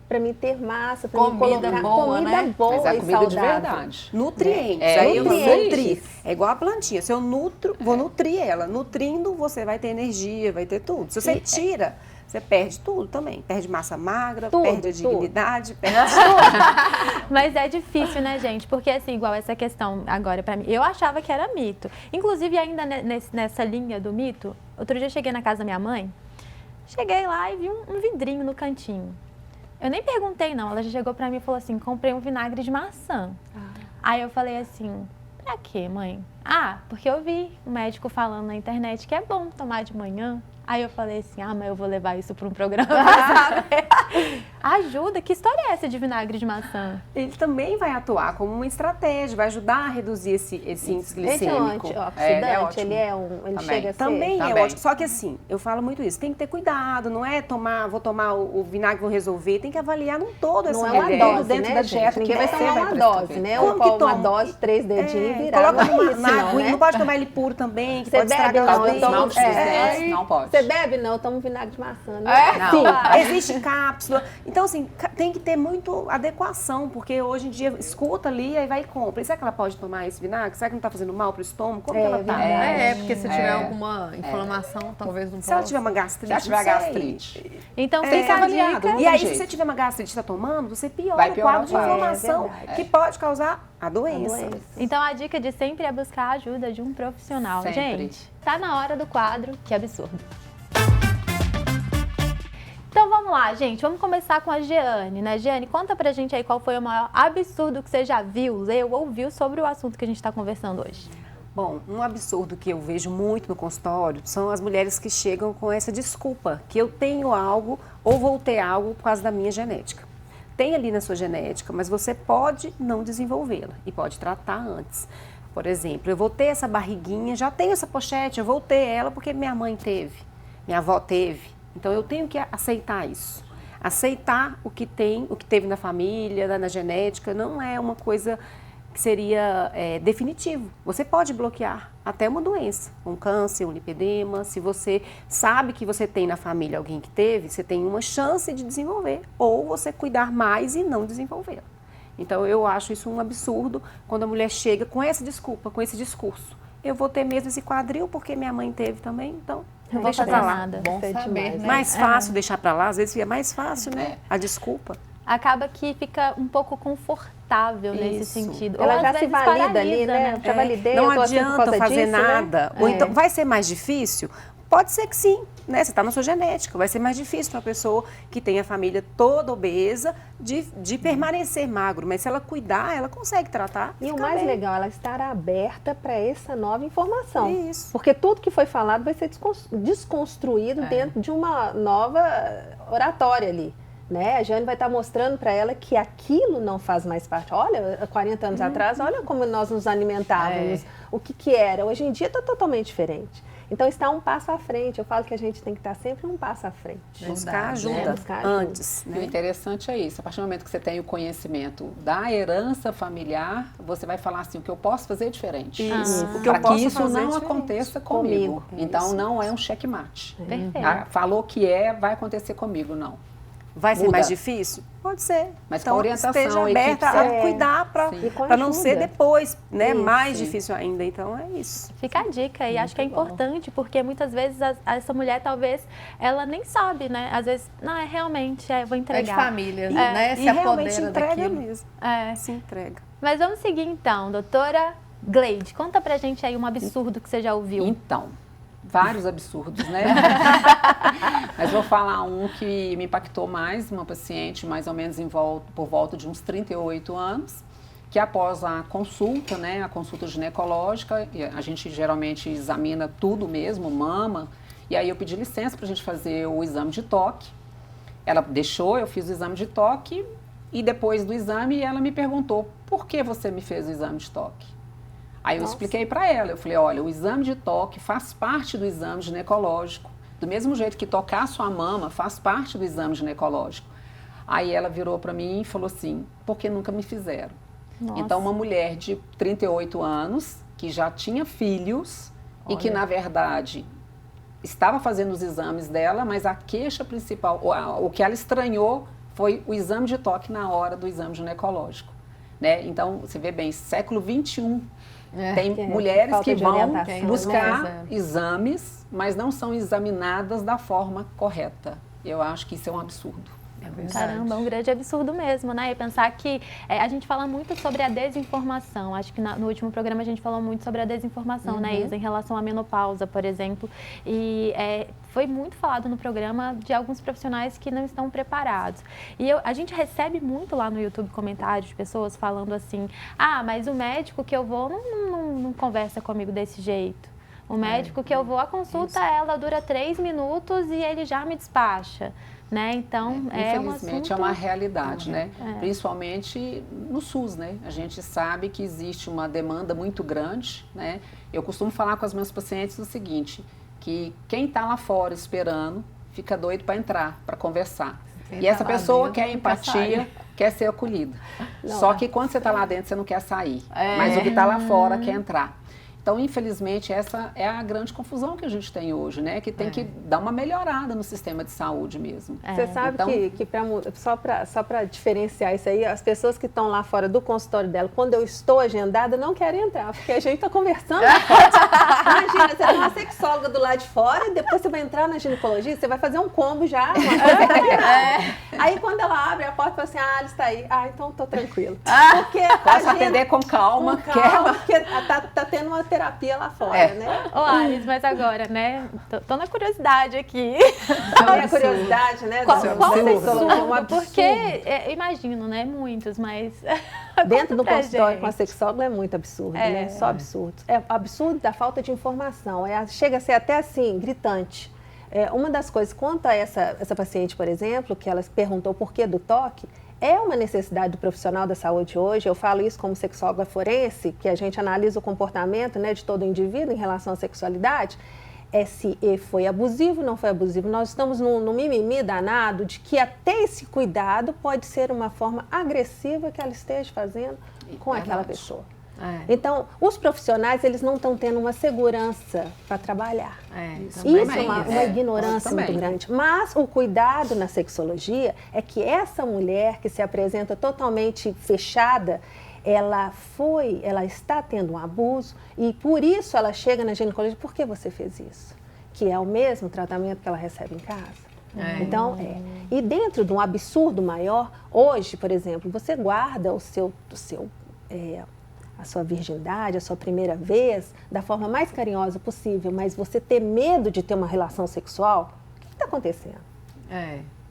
para me ter massa, para me Comida colocar boa, comida né? boa Mas é e comida de saudável. verdade. Nutrientes. É, Aí eu nutrientes. nutri. É igual a plantinha. Se eu nutro, vou nutrir ela. Nutrindo, você vai ter energia, vai ter tudo. Se você tira, você perde tudo também. Perde massa magra, Tudo, perde a tudo. dignidade, perde tudo. Mas é difícil, né, gente? Porque, assim, igual essa questão agora pra mim, eu achava que era mito. Inclusive, ainda nessa linha do mito, outro dia eu cheguei na casa da minha mãe, cheguei lá e vi um vidrinho no cantinho. Eu nem perguntei, não. Ela já chegou pra mim e falou assim, comprei um vinagre de maçã. Aí eu falei assim, pra quê, mãe? Ah, porque eu vi um médico falando na internet que é bom tomar de manhã. Aí eu falei assim, mas eu vou levar isso para um programa. Ajuda, que história é essa de vinagre de maçã? Ele também vai atuar como uma estratégia, vai ajudar a reduzir esse índice Esse é um glicêmico. antioxidante, ótimo. ele Também. chega a ser... Também é Também. ótimo. Só que assim, eu falo muito isso, tem que ter cuidado, não é vou tomar o vinagre, vou resolver, tem que avaliar num todo essa Não é uma mulher. dose, dentro né, da gente? dieta Ninguém que vai você tomar vai uma prescrever. dose, né? Como Ou que uma toma? dose, 3 dedinhos e virar. Coloca Não é na isso, água, né? não pode tomar ele puro também, que Você pode bebe? estragar Não, os eu dentes. tomo- Não precisa, não pode. Você bebe? Não, eu tomo vinagre de maçã. Não Não. Existe cápsula. Então, assim, tem que ter muito adequação, porque hoje em dia escuta ali, aí vai e compra. E será que ela pode tomar esse vinagre? Será que não tá fazendo mal pro estômago? Como que ela tá? verdade. Porque se tiver alguma inflamação, talvez não Se ela possa. tiver uma gastrite, Se ela tiver não sei. gastrite. Então Tem que fica a avaliar, dica. não E tem aí, se jeito. você tiver uma gastrite e tá tomando, você piora Vai o piorar quadro de o quadro. inflamação É verdade. que pode causar a doença. Então a dica de sempre é buscar a ajuda de um profissional. Sempre. Gente, tá na hora do quadro, que absurdo. Então vamos lá, gente. Vamos começar com a Jeane, né? Jeane, conta pra gente aí qual foi o maior absurdo que você já viu, leu ou viu sobre o assunto que a gente tá conversando hoje. Bom, um absurdo que eu vejo muito no consultório são as mulheres que chegam com essa desculpa, que eu tenho algo ou vou ter algo por causa da minha genética. Tem ali na sua genética, mas você pode não desenvolvê-la e pode tratar antes. Por exemplo, eu vou ter essa barriguinha, já tenho essa pochete, eu vou ter ela porque minha mãe teve, minha avó teve. Então eu tenho que aceitar isso. Aceitar o que teve na família, na genética, não é uma coisa que seria definitivo. Você pode bloquear até uma doença, um câncer, um lipedema. Se você sabe que você tem na família alguém que teve, você tem uma chance de desenvolver. Ou você cuidar mais e não desenvolvê-la. Então eu acho isso um absurdo quando a mulher chega com essa desculpa, com esse discurso. Eu vou ter mesmo esse quadril porque minha mãe teve também, então Não vou deixa fazer pra lá. nada. Bom Isso é saber, demais, né? Mais fácil deixar pra lá, às vezes é mais fácil, né? É. A desculpa. Acaba que fica um pouco confortável nesse Isso. sentido. Ela Ou, já às se vezes, valida ali, paralisa, né? Já validei, Não eu tô assim por adianta causa fazer disso, nada. né? Ou então, vai ser mais difícil? Pode ser que sim, né? Você está na sua genética. Vai ser mais difícil para uma pessoa que tem a família toda obesa de permanecer magro. Mas se ela cuidar, ela consegue tratar. E o ficar mais bem. legal, ela estar aberta para essa nova informação. Isso. Porque tudo que foi falado vai ser desconstruído dentro de uma nova oratória ali. Né? A Jane vai estar mostrando para ela que aquilo não faz mais parte. Olha, há 40 anos atrás, olha como nós nos alimentávamos, o que era. Hoje em dia está totalmente diferente. Então está um passo à frente. Eu falo que a gente tem que estar sempre um passo à frente. Buscar ajuda, né? Buscar ajuda. antes. E o Né? interessante é isso, a partir do momento que você tem o conhecimento da herança familiar, você vai falar assim, o que eu posso fazer é diferente. Isso. O que eu Para posso que isso fazer é não diferente. aconteça comigo. Comigo. Então não é um checkmate. Perfeito. Falou que vai acontecer comigo, não. Vai ser Muda. mais difícil? Pode ser. Mas então, com orientação, esteja a equipe aberta a certa. cuidar E com para não ajuda. ser depois, né? Isso. Mais difícil ainda. Então, é isso. Fica a dica e acho que é importante, porque muitas vezes essa mulher talvez ela nem sabe, né? Às vezes, não, realmente, vou É de entregar. família, né? E Se realmente apodera entrega daquilo. mesmo. Se entrega. Mas vamos seguir então, doutora Gleide, conta pra gente aí um absurdo que você já ouviu. Então, vários absurdos, né? Mas vou falar um que me impactou mais, uma paciente mais ou menos por volta de uns 38 anos, que após a consulta, né, a consulta ginecológica, e a gente geralmente examina tudo mesmo, mama, e aí eu pedi licença para a gente fazer o exame de toque. Ela deixou, eu fiz o exame de toque, e depois do exame ela me perguntou, por que você me fez o exame de toque? Aí eu expliquei para ela, eu falei, olha, o exame de toque faz parte do exame ginecológico, do mesmo jeito que tocar a sua mama faz parte do exame ginecológico. Aí ela virou para mim e falou assim, por que nunca me fizeram? Nossa. Então, uma mulher de 38 anos, que já tinha filhos e que, na verdade, estava fazendo os exames dela, mas a queixa principal, o que ela estranhou foi o exame de toque na hora do exame ginecológico. Né? Então, você vê bem, século XXI, tem mulheres que vão buscar exames, mas não são examinadas da forma correta. Eu acho que isso é um absurdo. Caramba, é um grande absurdo mesmo, né? E pensar que a gente fala muito sobre a desinformação. Acho que no último programa a gente falou muito sobre a desinformação, né, Isa, em relação à menopausa, por exemplo. E foi muito falado no programa de alguns profissionais que não estão preparados. E a gente recebe muito lá no YouTube comentários de pessoas falando assim, mas o médico que eu vou não conversa comigo desse jeito. O médico que eu vou, a consulta ela dura 3 minutos e ele já me despacha. Né? Então, infelizmente é uma realidade, né? Principalmente no SUS, né? A gente sabe que existe uma demanda muito grande, né? Eu costumo falar com as minhas pacientes o seguinte, que quem está lá fora esperando fica doido para entrar, para conversar. E essa pessoa quer empatia, quer ser acolhida. Só que quando você está lá dentro, você não quer sair. Mas o que está lá fora quer entrar. Então, infelizmente, essa é a grande confusão que a gente tem hoje, né? Que tem que dar uma melhorada no sistema de saúde mesmo. Você sabe que só para diferenciar isso aí, as pessoas que estão lá fora do consultório dela, quando eu estou agendada, não querem entrar, porque a gente está conversando. Imagina, você tem uma sexóloga do lado de fora, depois você vai entrar na ginecologia, você vai fazer um combo já, uma coisa tá errada. Aí, quando ela abre a porta, fala assim, Alice está aí. Então tô tranquilo. Porque posso atender com calma. Porque tá tendo uma terapia lá fora, né? Ô, Alice, mas agora, né? Tô na curiosidade aqui. Também a curiosidade, né? Qual absurdo? Porque, imagino, né? Muitos, mas... Dentro do consultório com a sexóloga é muito absurdo, né? Só absurdo. É absurdo da falta de informação. Chega a ser até assim, gritante. Uma das coisas, quanto a essa paciente, por exemplo, que ela perguntou por que do toque, é uma necessidade do profissional da saúde hoje. Eu falo isso como sexóloga forense, que a gente analisa o comportamento, né, de todo indivíduo em relação à sexualidade. Se foi abusivo, não foi abusivo. Nós estamos no mimimi danado de que até esse cuidado pode ser uma forma agressiva que ela esteja fazendo com aquela pessoa. Então, os profissionais, eles não estão tendo uma segurança para trabalhar. Isso é uma ignorância muito grande. Mas o cuidado na sexologia é que essa mulher que se apresenta totalmente fechada, ela está tendo um abuso e por isso ela chega na ginecologia. Por que você fez isso? Que é o mesmo tratamento que ela recebe em casa. Então, E dentro de um absurdo maior, hoje, por exemplo, você guarda a sua virgindade, a sua primeira vez, da forma mais carinhosa possível, mas você ter medo de ter uma relação sexual, o que está acontecendo?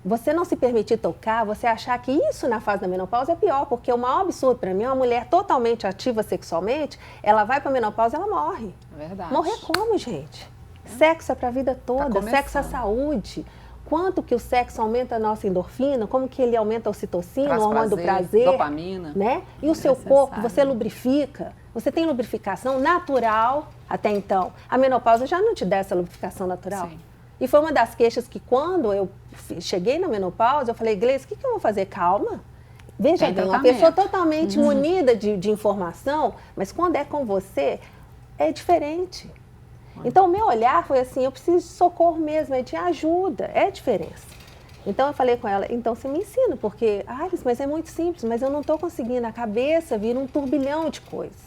Você não se permitir tocar, você achar que isso na fase da menopausa é pior, porque o maior absurdo para mim é uma mulher totalmente ativa sexualmente, ela vai para a menopausa e ela morre. Verdade. Morrer como, gente? Sexo é para a vida toda, sexo é saúde. Quanto que o sexo aumenta a nossa endorfina, como que ele aumenta a ocitocina, o hormônio do prazer, dopamina, né? E o seu corpo, você lubrifica, você tem lubrificação natural até então. A menopausa já não te dá essa lubrificação natural. Sim. E foi uma das queixas que quando eu cheguei na menopausa, eu falei, Gleice, o que eu vou fazer? Calma. Veja bem, uma pessoa totalmente munida de informação, mas quando é com você, é diferente. Então, o meu olhar foi assim, eu preciso de socorro mesmo, de ajuda, é a diferença. Então, eu falei com ela, então você me ensina, porque, Alice, mas é muito simples, mas eu não estou conseguindo, a cabeça vira um turbilhão de coisas.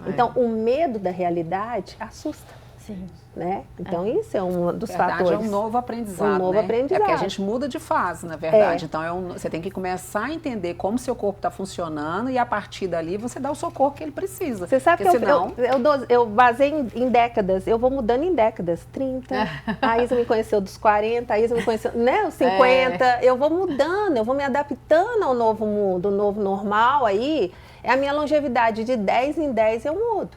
Então, o medo da realidade assusta. Sim. Né? Então, isso é um dos verdade, fatores. É um novo aprendizado, Um novo aprendizado. É porque a gente muda de fase, na verdade. Então, você tem que começar a entender como seu corpo está funcionando e, a partir dali, você dá o socorro que ele precisa. Você sabe que senão... eu basei em décadas, eu vou mudando em décadas. 30, a Isa me conheceu dos 40, a Isa me conheceu, né, os 50. Eu vou mudando, eu vou me adaptando ao novo mundo, o novo normal aí. É a minha longevidade, de 10 em 10 eu mudo.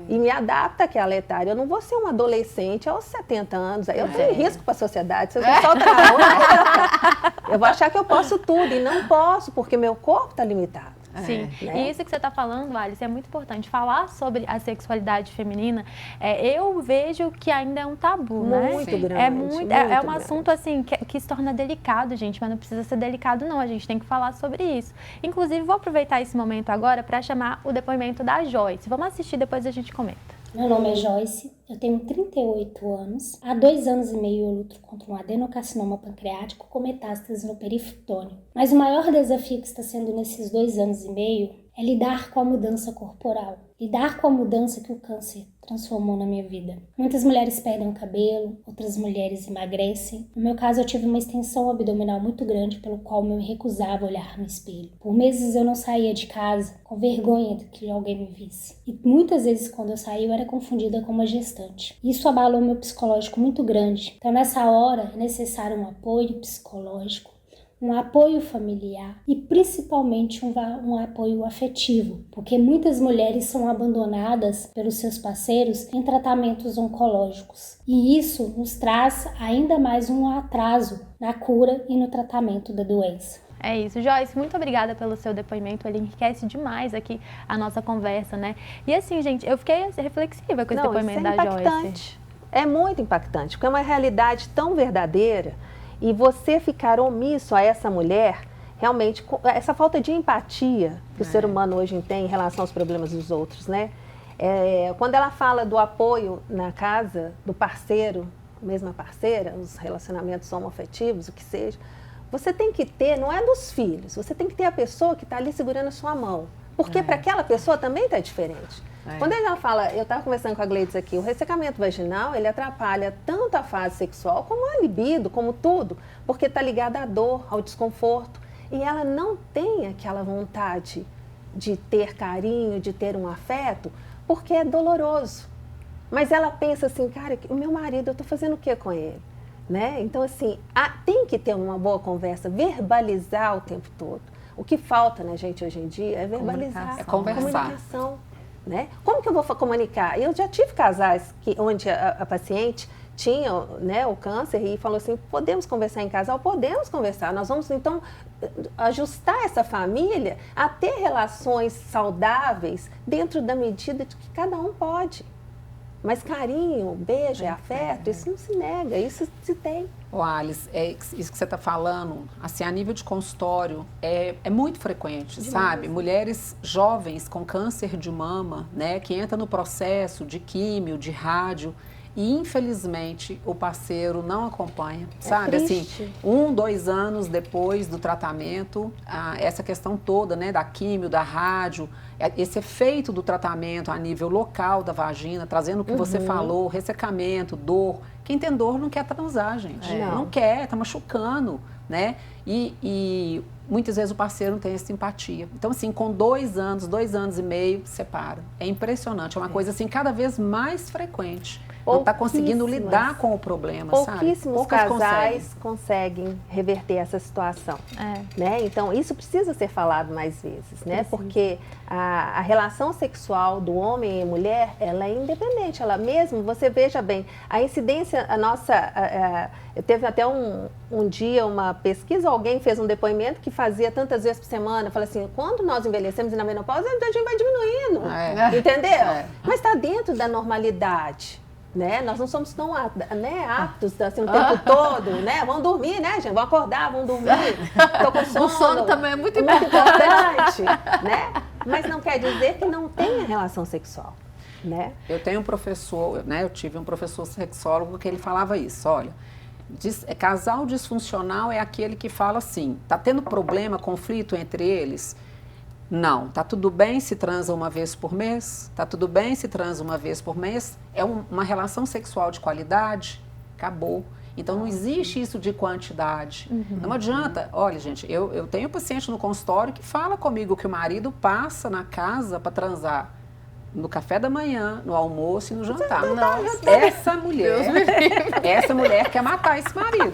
E me adapta àquela etária. Eu não vou ser uma adolescente aos 70 anos. Aí eu tenho risco para a sociedade. Se eu me soltar na rua, eu vou achar que eu posso tudo. E não posso, porque meu corpo está limitado. Sim, né? E isso que você está falando, Alice, é muito importante. Falar sobre a sexualidade feminina, eu vejo que ainda é um tabu, né? Muito Sim. grande. É um assunto assim que se torna delicado, gente, mas não precisa ser delicado não, a gente tem que falar sobre isso. Inclusive, vou aproveitar esse momento agora para chamar o depoimento da Joyce. Vamos assistir, depois a gente comenta. Meu nome é Joyce, eu tenho 38 anos. Há 2 anos e meio eu luto contra um adenocarcinoma pancreático com metástases no perifitônio. Mas o maior desafio que está sendo nesses 2 anos e meio é lidar com a mudança corporal. Lidar com a mudança que o câncer transformou na minha vida. Muitas mulheres perdem o cabelo, outras mulheres emagrecem. No meu caso, eu tive uma extensão abdominal muito grande, pelo qual eu me recusava a olhar no espelho. Por meses eu não saía de casa, com vergonha de que alguém me visse. E muitas vezes, quando eu saía, eu era confundida com uma gestante. Isso abalou meu psicológico muito grande. Então, nessa hora, é necessário um apoio psicológico, um apoio familiar e principalmente um apoio afetivo, porque muitas mulheres são abandonadas pelos seus parceiros em tratamentos oncológicos. E isso nos traz ainda mais um atraso na cura e no tratamento da doença. É isso. Joyce, muito obrigada pelo seu depoimento, ele enriquece demais aqui a nossa conversa, né? E assim, gente, eu fiquei reflexiva com esse depoimento da Joyce. É muito impactante, porque é uma realidade tão verdadeira. E você ficar omisso a essa mulher, realmente, essa falta de empatia que o ser humano hoje tem em relação aos problemas dos outros, né? Quando ela fala do apoio na casa, do parceiro, mesma parceira, os relacionamentos homoafetivos, o que seja, você tem que ter, não é dos filhos, você tem que ter a pessoa que está ali segurando a sua mão. Porque para aquela pessoa também está diferente. Quando ela fala, eu estava conversando com a Gleides aqui, o ressecamento vaginal, ele atrapalha tanto a fase sexual como a libido, como tudo, porque está ligado à dor, ao desconforto. E ela não tem aquela vontade de ter carinho, de ter um afeto, porque é doloroso. Mas ela pensa assim, cara, o meu marido, eu estou fazendo o que com ele? Né? Então, assim, tem que ter uma boa conversa, verbalizar o tempo todo. O que falta na gente hoje em dia é verbalizar. É conversar. Comunicação. Né? Como que eu vou comunicar? Eu já tive casais onde a paciente tinha, né, o câncer e falou assim, podemos conversar em casal? Podemos conversar. Nós vamos, então, ajustar essa família a ter relações saudáveis dentro da medida de que cada um pode. Mas carinho, beijo, afeto, isso não se nega, isso se tem. Ô Alice, isso que você está falando, assim, a nível de consultório, é muito frequente, sabe? Mulheres jovens com câncer de mama, né, que entram no processo de químio, de rádio, e infelizmente o parceiro não acompanha, sabe? Assim, 1, 2 anos depois do tratamento, essa questão toda, né, da químio, da rádio, esse efeito do tratamento a nível local da vagina, trazendo o que você falou, ressecamento, dor. Quem tem dor não quer transar, gente. Não quer, tá machucando, né? E muitas vezes o parceiro não tem essa simpatia. Então, assim, com 2 anos, 2 anos e meio, separa. É impressionante, é uma coisa assim cada vez mais frequente. Não está conseguindo lidar com o problema, sabe? Pouquíssimos casais conseguem reverter essa situação. Né? Então, isso precisa ser falado mais vezes, né? Porque a relação sexual do homem e mulher, ela é independente. Ela mesmo, você veja bem, a incidência, teve até um dia uma pesquisa, alguém fez um depoimento que fazia tantas vezes por semana, fala assim, quando nós envelhecemos e na menopausa, a gente vai diminuindo, entendeu? Mas está dentro da normalidade. Né? Nós não somos tão aptos assim, o tempo todo, né? Vamos dormir, né, gente? Vamos acordar, vamos dormir. Tô com sono. O sono também é muito importante, né? Mas não quer dizer que não tenha relação sexual, né? Eu tenho um professor, né? Eu tive um professor sexólogo que ele falava isso, olha, casal disfuncional é aquele que fala assim, tá tendo problema, conflito entre eles? Não, tá tudo bem se transa uma vez por mês, tá tudo bem se transa uma vez por mês, é uma relação sexual de qualidade, acabou. Então não existe isso de quantidade. Não adianta, olha gente, eu tenho paciente no consultório que fala comigo que o marido passa na casa para transar no café da manhã, no almoço e no jantar. Essa mulher quer matar esse marido.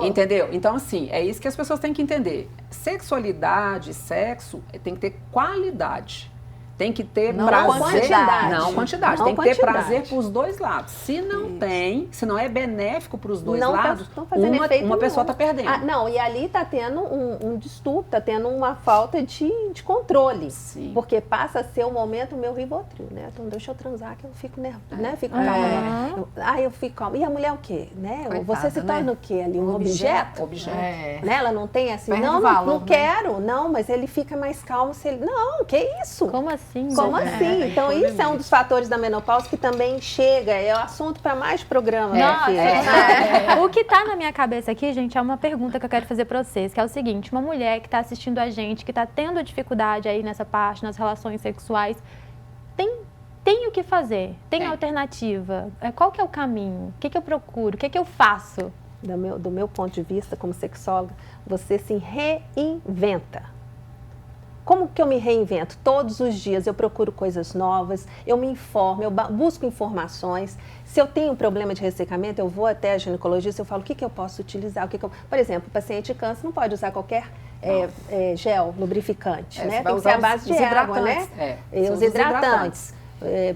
Entendeu? Então, assim, é isso que as pessoas têm que entender. Sexualidade, sexo, tem que ter qualidade. Tem que ter Não prazer. quantidade. Não quantidade. Não Tem que ter quantidade. prazer para os dois lados. Se não tem, se não é benéfico para os dois Não lados, tá fazendo efeito uma pessoa nenhum. está perdendo. Não, e ali está tendo um distúrbio, está tendo uma falta de controle. Sim. Porque passa a ser o momento meu Rivotril, né? Então deixa eu transar que eu fico nervosa, né? Fico calma. Eu fico calma. E a mulher o quê? Né? Coitada, Você se torna né? o quê ali? Um objeto? Objeto. Né? Ela não tem assim, Perde não valor, não né? quero, não, mas ele fica mais calmo se ele. Não, que isso? Como assim? Como né? assim? Então, isso é um dos fatores da menopausa que também chega, é o assunto para mais programa, Nossa, filha. O que tá na minha cabeça aqui, gente, é uma pergunta que eu quero fazer pra vocês, que é o seguinte: uma mulher que tá assistindo a gente, que tá tendo dificuldade aí nessa parte, nas relações sexuais, tem o que fazer? Tem alternativa? Qual que é o caminho? O que eu procuro? O que eu faço? Do meu ponto de vista, como sexóloga, você se reinventa. Como que eu me reinvento? Todos os dias eu procuro coisas novas, eu me informo, eu busco informações. Se eu tenho um problema de ressecamento, eu vou até a ginecologista, eu falo o que eu posso utilizar. Por exemplo, o paciente de câncer não pode usar qualquer gel lubrificante, né? Tem que ser a base de água, né? Os hidratantes.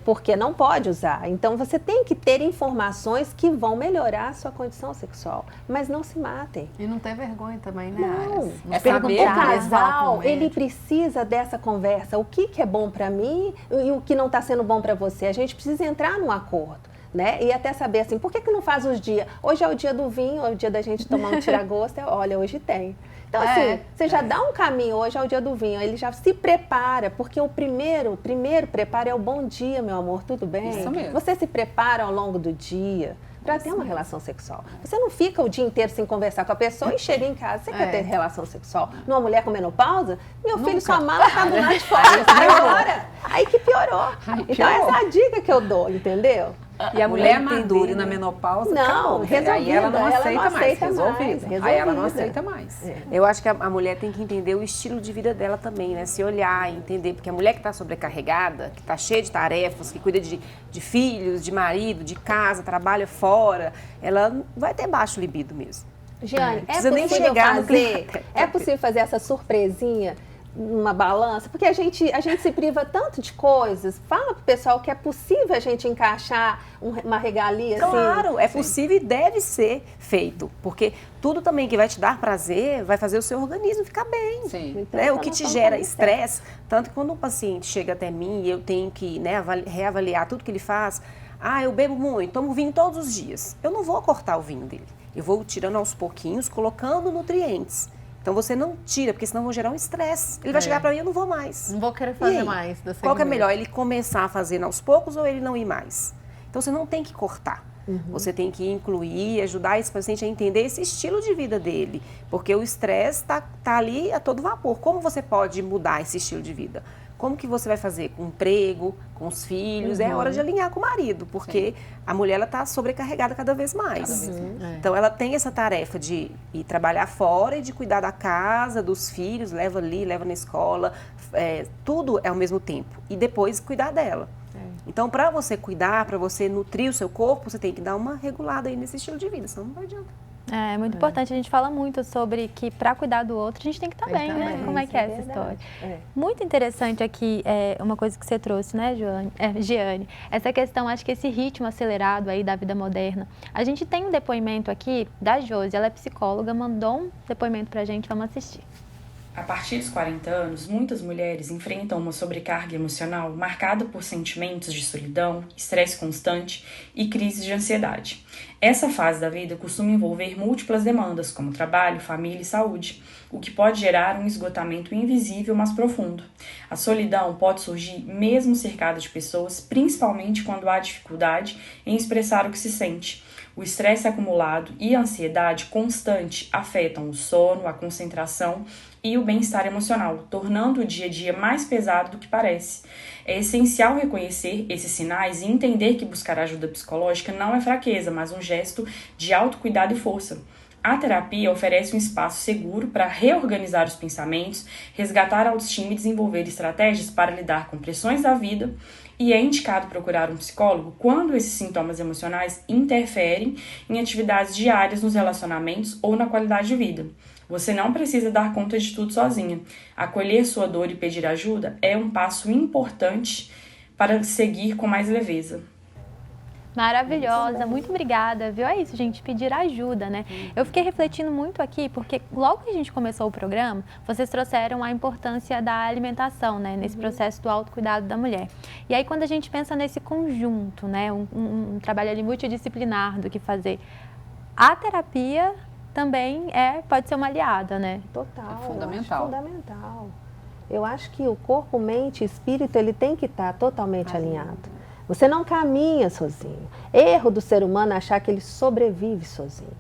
Porque não pode usar. Então, você tem que ter informações que vão melhorar a sua condição sexual. Mas não se matem. E não ter vergonha também, né? Não. É saber O casal, com ele precisa dessa conversa. O que é bom para mim e o que não está sendo bom para você. A gente precisa entrar num acordo. Né? E até saber assim, por que não faz os dias? Hoje é o dia do vinho, é o dia da gente tomar um tira-gosto. Olha, hoje tem. Então, assim, você já dá um caminho, hoje é o dia do vinho, ele já se prepara, porque o primeiro preparo é o bom dia, meu amor, tudo bem? Isso mesmo. Você se prepara ao longo do dia para ter uma relação sexual. Você não fica o dia inteiro sem conversar com a pessoa e chega em casa, você quer ter relação sexual. Numa mulher com menopausa, meu filho, sua mala tá do lado de fora, vai embora. Aí que piorou. Então, essa é a dica que eu dou, entendeu? E a mulher madura na menopausa, não, resolvida. Aí ela não aceita mais, resolvida. Aí ela não aceita mais. Eu acho que a mulher tem que entender o estilo de vida dela também, né? Se olhar, entender, porque a mulher que está sobrecarregada, que está cheia de tarefas, que cuida de filhos, de marido, de casa, trabalha fora, ela vai ter baixo libido mesmo. Giane, é possível fazer essa surpresinha numa balança? Porque a gente se priva tanto de coisas. Fala pro pessoal que é possível a gente encaixar uma regalia assim. Claro, é possível e deve ser feito. Porque tudo também que vai te dar prazer vai fazer o seu organismo ficar bem. Sim. Então, Né? O que te gera estresse, tanto que quando um paciente chega até mim e eu tenho que, né, reavaliar tudo que ele faz. Eu bebo muito, tomo vinho todos os dias. Eu não vou cortar o vinho dele. Eu vou tirando aos pouquinhos, colocando nutrientes. Então você não tira, porque senão vou gerar um estresse. Ele vai chegar para mim, eu não vou mais. Não vou querer fazer mais. Qual que é melhor? Ele começar a fazer aos poucos ou ele não ir mais? Então você não tem que cortar. Você tem que incluir, ajudar esse paciente a entender esse estilo de vida dele. Porque o estresse tá ali a todo vapor. Como você pode mudar esse estilo de vida? Como que você vai fazer com o emprego, com os filhos? É hora de alinhar com o marido, porque a mulher está sobrecarregada cada vez mais. Então, ela tem essa tarefa de ir trabalhar fora e de cuidar da casa, dos filhos, leva ali, leva na escola, tudo é ao mesmo tempo. E depois cuidar dela. Então, para você cuidar, para você nutrir o seu corpo, você tem que dar uma regulada aí nesse estilo de vida, senão não vai adiantar. É muito importante, a gente fala muito sobre que para cuidar do outro a gente tem que estar bem, né? Como é que é essa história? Muito interessante aqui, uma coisa que você trouxe, né, Giane? Essa questão, acho que esse ritmo acelerado aí da vida moderna. A gente tem um depoimento aqui da Josi, ela é psicóloga, mandou um depoimento pra gente, vamos assistir. A partir dos 40 anos, muitas mulheres enfrentam uma sobrecarga emocional marcada por sentimentos de solidão, estresse constante e crises de ansiedade. Essa fase da vida costuma envolver múltiplas demandas, como trabalho, família e saúde, o que pode gerar um esgotamento invisível, mas profundo. A solidão pode surgir mesmo cercada de pessoas, principalmente quando há dificuldade em expressar o que se sente. O estresse acumulado e a ansiedade constante afetam o sono, a concentração e o bem-estar emocional, tornando o dia a dia mais pesado do que parece. É essencial reconhecer esses sinais e entender que buscar ajuda psicológica não é fraqueza, mas um gesto de autocuidado e força. A terapia oferece um espaço seguro para reorganizar os pensamentos, resgatar a autoestima e desenvolver estratégias para lidar com pressões da vida, e é indicado procurar um psicólogo quando esses sintomas emocionais interferem em atividades diárias nos relacionamentos ou na qualidade de vida. Você não precisa dar conta de tudo sozinha. Acolher sua dor e pedir ajuda é um passo importante para seguir com mais leveza. Maravilhosa, muito obrigada, viu? É isso, gente, pedir ajuda, né? Eu fiquei refletindo muito aqui, porque logo que a gente começou o programa, vocês trouxeram a importância da alimentação, né? Nesse processo do autocuidado da mulher. E aí, quando a gente pensa nesse conjunto, né? Um trabalho ali multidisciplinar do que fazer, a terapia também pode ser uma aliada, né? Total. É fundamental. Fundamental. Eu acho que o corpo, mente e espírito, ele tem que estar totalmente alinhado. Você não caminha sozinho. Erro do ser humano é achar que ele sobrevive sozinho.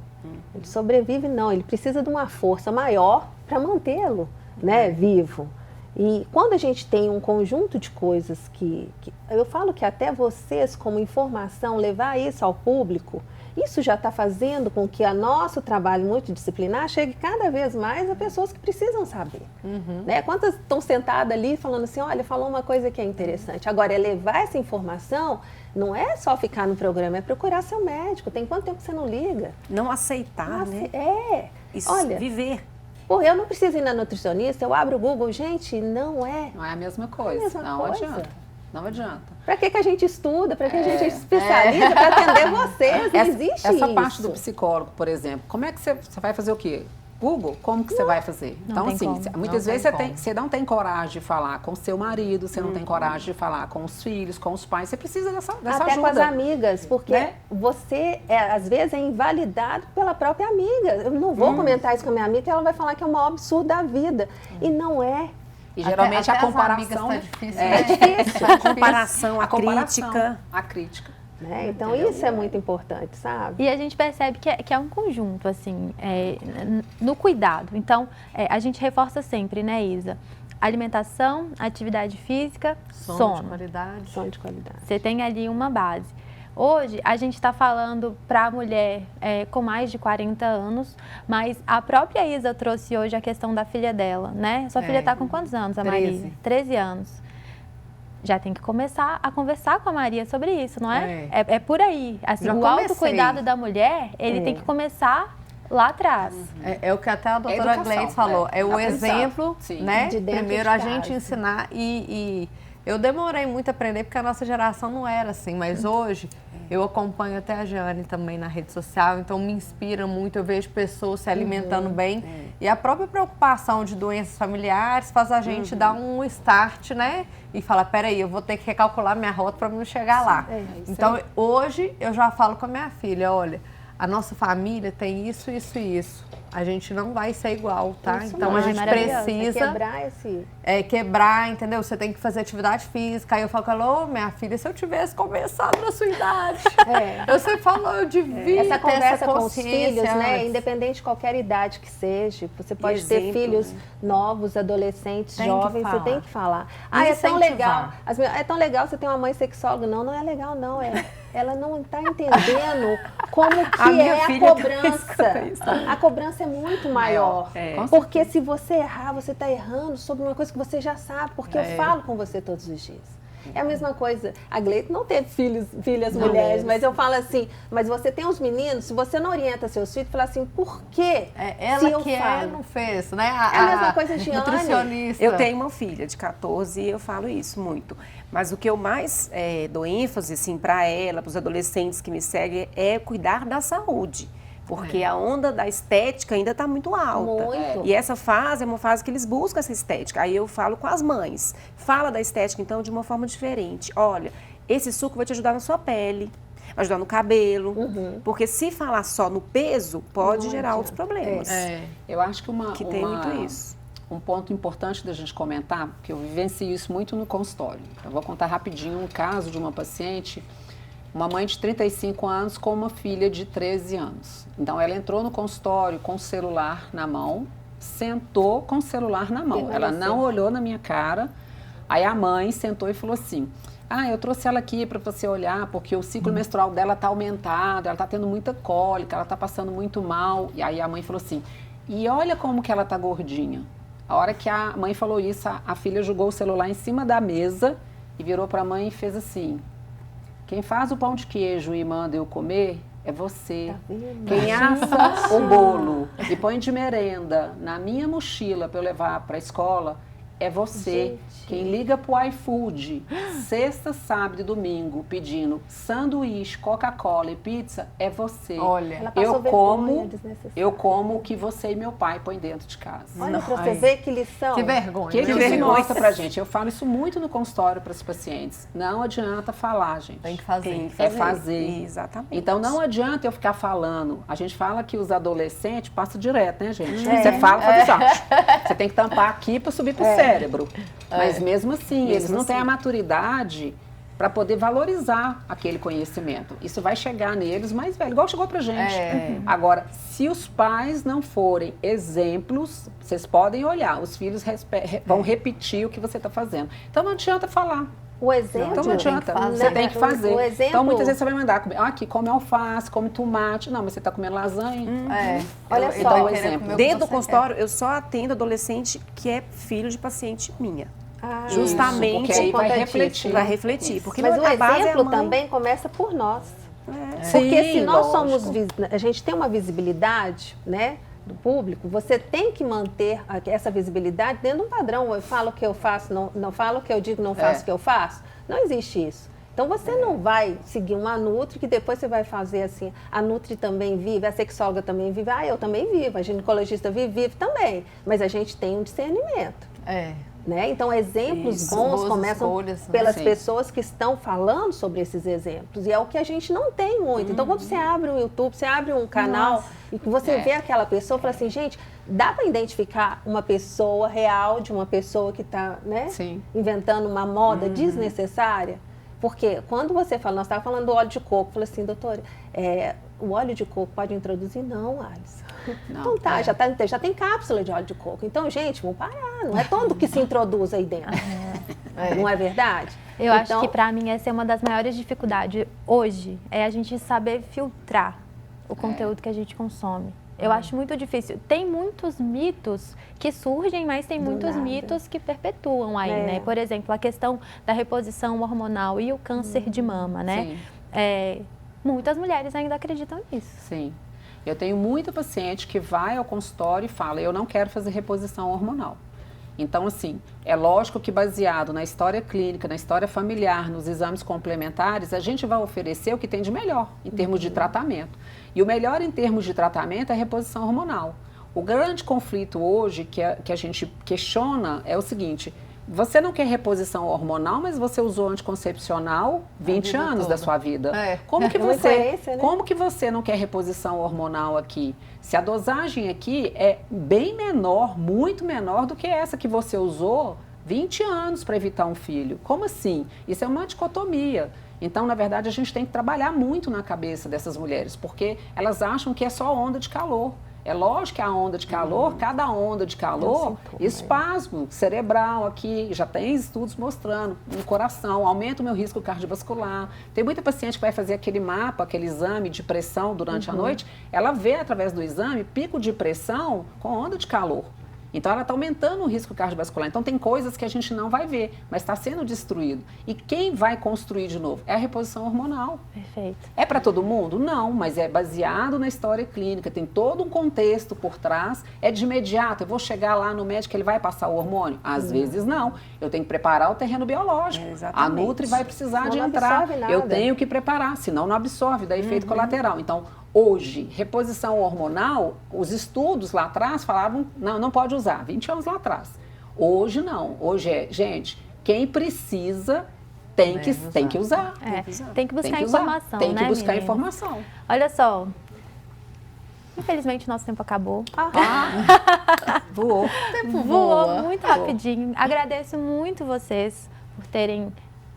Ele sobrevive não, ele precisa de uma força maior para mantê-lo, né, vivo. E quando a gente tem um conjunto de coisas que eu falo que até vocês, como informação, levar isso ao público, isso já está fazendo com que o nosso trabalho multidisciplinar chegue cada vez mais a pessoas que precisam saber. Né? Quantas estão sentadas ali falando assim, olha, falou uma coisa que é interessante. Agora, é levar essa informação, não é só ficar no programa, é procurar seu médico. Tem quanto tempo que você não liga? Não aceitar, né? Isso, Olha, viver. Pô, eu não preciso ir na nutricionista, eu abro o Google. Gente, não é. Não é a mesma coisa. Não adianta. Não adianta. Para que a gente estuda? Para que a gente especializa? Para atender vocês? Não existe essa isso. parte do psicólogo, por exemplo, como é que você vai fazer o quê? Google? Como que você vai fazer? Então, assim, muitas vezes você não tem coragem de falar com o seu marido, você não tem coragem de falar com os filhos, com os pais, você precisa dessa Até ajuda. com as amigas, porque né? você, às vezes, é invalidado pela própria amiga. Eu não vou comentar isso com a minha amiga, ela vai falar que é o maior absurdo da vida. E não é. E geralmente até a comparação tá difícil, é difícil. A comparação, a comparação, crítica. a crítica. Né? Então, isso é muito importante, sabe? E a gente percebe que é um conjunto, assim, no cuidado. Então, a gente reforça sempre, né, Isa? Alimentação, atividade física, sono. De qualidade. Sono de qualidade. Você tem ali uma base. Hoje, a gente está falando para a mulher com mais de 40 anos, mas a própria Isa trouxe hoje a questão da filha dela, né? Sua filha está com quantos anos, a Maria? 13 anos. Já tem que começar a conversar com a Maria sobre isso, não é? É por aí. Assim, o autocuidado da mulher, ele tem que começar lá atrás. É o que até a doutora Gleides falou. É o exemplo, né? De dentro Primeiro de a casa. gente ensinar e eu demorei muito a aprender porque a nossa geração não era assim, mas hoje eu acompanho até a Jeane também na rede social, então me inspira muito, eu vejo pessoas se alimentando bem e a própria preocupação de doenças familiares faz a gente dar um start, né? E falar, peraí, eu vou ter que recalcular minha rota para não chegar lá. Então hoje eu já falo com a minha filha, olha, a nossa família tem isso, isso e isso. A gente não vai ser igual, tá? Isso então a gente precisa quebrar esse... quebrar, entendeu? Você tem que fazer atividade física. Aí eu falo com ela, minha filha, se eu tivesse começado na sua idade. Eu sempre falo, eu devia essa ter conversa essa com os filhos, né? antes. Independente de qualquer idade que seja. Você pode Exemplo, ter filhos novos, adolescentes, Tem que jovens, você falar. tem que falar. E É tão legal. incentivar. É tão legal você ter uma mãe sexóloga. Não, não é legal, não. Ela não está entendendo como que minha é a filha cobrança. A cobrança é muito maior. Porque se você errar, você está errando sobre uma coisa que você já sabe, porque eu falo com você todos os dias. É a mesma coisa. A Gleito não teve filhas mulheres, mas eu falo assim, mas você tem uns meninos, se você não orienta seus filhos, fala assim, por quê? Ela se eu que falo? não fez, né? É a mesma coisa de nutricionista. Eu tenho uma filha de 14 e eu falo isso muito. Mas o que eu mais dou ênfase assim, para ela, para os adolescentes que me seguem, é cuidar da saúde. Porque a onda da estética ainda está muito alta. Muito. E essa fase é uma fase que eles buscam essa estética. Aí eu falo com as mães. Fala da estética, então, de uma forma diferente. Olha, esse suco vai te ajudar na sua pele, vai ajudar no cabelo. Porque se falar só no peso, pode gerar outros problemas. Eu acho que tem muito isso. Um ponto importante da gente comentar, porque eu vivencio isso muito no consultório. Eu vou contar rapidinho um caso de uma paciente, uma mãe de 35 anos com uma filha de 13 anos. Então, ela entrou no consultório com o celular na mão, sentou com o celular na mão. Ela não olhou na minha cara. Aí a mãe sentou e falou assim, eu trouxe ela aqui para você olhar, porque o ciclo menstrual dela está aumentado, ela está tendo muita cólica, ela está passando muito mal. E aí a mãe falou assim, e olha como que ela está gordinha. A hora que a mãe falou isso, a filha jogou o celular em cima da mesa e virou para a mãe e fez assim, quem faz o pão de queijo e manda eu comer é você. Tá vendo? Quem assa o bolo e põe de merenda na minha mochila para eu levar para a escola é você. Gente. Quem liga pro iFood sexta, sábado e domingo pedindo sanduíche, Coca-Cola e pizza é você. Olha, Ela passou Eu vergonha como, desnecessária. eu como o que você e meu pai põem dentro de casa. Olha pra você Ai. ver que lição. que vergonha. O que, que né? isso mostra pra gente? Eu falo isso muito no consultório para os pacientes. Não adianta falar, gente. Tem que fazer. Tem que É fazer. Exatamente. Então não adianta eu ficar falando. A gente fala que os adolescentes passam direto, né, gente? É. Você fala, faz assim, ó. Você tem que tampar aqui para subir pro cérebro. Mas mesmo assim, eles não têm a maturidade para poder valorizar aquele conhecimento. Isso vai chegar neles mais velho, igual chegou pra gente. Agora, se os pais não forem exemplos, vocês podem olhar, os filhos vão repetir o que você está fazendo. Então não adianta falar. O exemplo. Então não adianta, fazer. você tem que fazer. O exemplo. Então muitas vezes você vai mandar comer, aqui come alface, come tomate. Não, mas você está comendo lasanha. Olha Eu só, tô um querendo exemplo. comer o que Dentro do você quer. consultório, eu só atendo adolescente que é filho de paciente minha. Ah, Justamente porque aí vai importantíssimo. refletir. Para refletir. Porque Mas o a base é a exemplo mãe. também começa por nós. Sim, Porque se nós lógico. somos, a gente tem uma visibilidade, né, do público, você tem que manter essa visibilidade dentro de um padrão. Eu falo o que eu faço, não falo o que eu digo, não faço o que eu faço. Não existe isso. Então você não vai seguir uma Nutri que depois você vai fazer assim, a Nutri também vive, a sexóloga também vive, eu também vivo, a ginecologista vive também, mas a gente tem um discernimento. Né? Então, exemplos Isso, bons boas começam escolhas, né? pelas Sim. pessoas que estão falando sobre esses exemplos. E é o que a gente não tem muito. Então, quando você abre um YouTube, você abre um canal e que você vê aquela pessoa, fala assim, gente, dá para identificar uma pessoa real de uma pessoa que está, né, Sim. inventando uma moda desnecessária? Porque quando você fala, nós estávamos falando do óleo de coco, eu falei assim, doutora, o óleo de coco pode introduzir? Não, Alice. Não, Então tá, já tem cápsula de óleo de coco. Então, gente, vamos parar. Não é todo que se introduz aí dentro. Não é verdade? Eu acho Então, que para mim essa é uma das maiores dificuldades hoje, é a gente saber filtrar o conteúdo que a gente consome. Eu acho muito difícil. Tem muitos mitos que surgem, mas tem muitos nada. mitos que perpetuam aí, né? Por exemplo, a questão da reposição hormonal e o câncer de mama, né? Sim. Muitas mulheres ainda acreditam nisso. Sim. Eu tenho muita paciente que vai ao consultório e fala, eu não quero fazer reposição hormonal. Então, assim, é lógico que baseado na história clínica, na história familiar, nos exames complementares, a gente vai oferecer o que tem de melhor em termos de tratamento. E o melhor em termos de tratamento é a reposição hormonal. O grande conflito hoje que a gente questiona é o seguinte, você não quer reposição hormonal, mas você usou anticoncepcional 20 anos toda. da sua vida. Uma incoerência, né? Como que você não quer reposição hormonal aqui? Se a dosagem aqui é bem menor, muito menor do que essa que você usou 20 anos para evitar um filho. Como assim? Isso é uma dicotomia. Então, na verdade, a gente tem que trabalhar muito na cabeça dessas mulheres, porque elas acham que é só onda de calor. É lógico que a onda de calor, cada onda de calor, espasmo cerebral aqui, já tem estudos mostrando, no coração, aumenta o meu risco cardiovascular. Tem muita paciente que vai fazer aquele mapa, aquele exame de pressão durante a noite, ela vê através do exame pico de pressão com onda de calor. Então, ela está aumentando o risco cardiovascular. Então, tem coisas que a gente não vai ver, mas está sendo destruído. E quem vai construir de novo? É a reposição hormonal. Perfeito. É para todo mundo? Não, mas é baseado na história clínica, tem todo um contexto por trás. É de imediato, eu vou chegar lá no médico, ele vai passar o hormônio? Às vezes não. Eu tenho que preparar o terreno biológico. A Nutri vai precisar Senão de não entrar. absorve nada. Eu tenho que preparar, senão não absorve, dá efeito colateral. Então, hoje, reposição hormonal, os estudos lá atrás falavam, não pode usar, 20 anos lá atrás. Hoje não, hoje gente, quem precisa tem que usar. Tem que buscar Tem que usar. informação, Tem que né, buscar meninas? informação. Olha só, infelizmente nosso tempo acabou. Voou. Voou muito rapidinho. Agradeço muito vocês por terem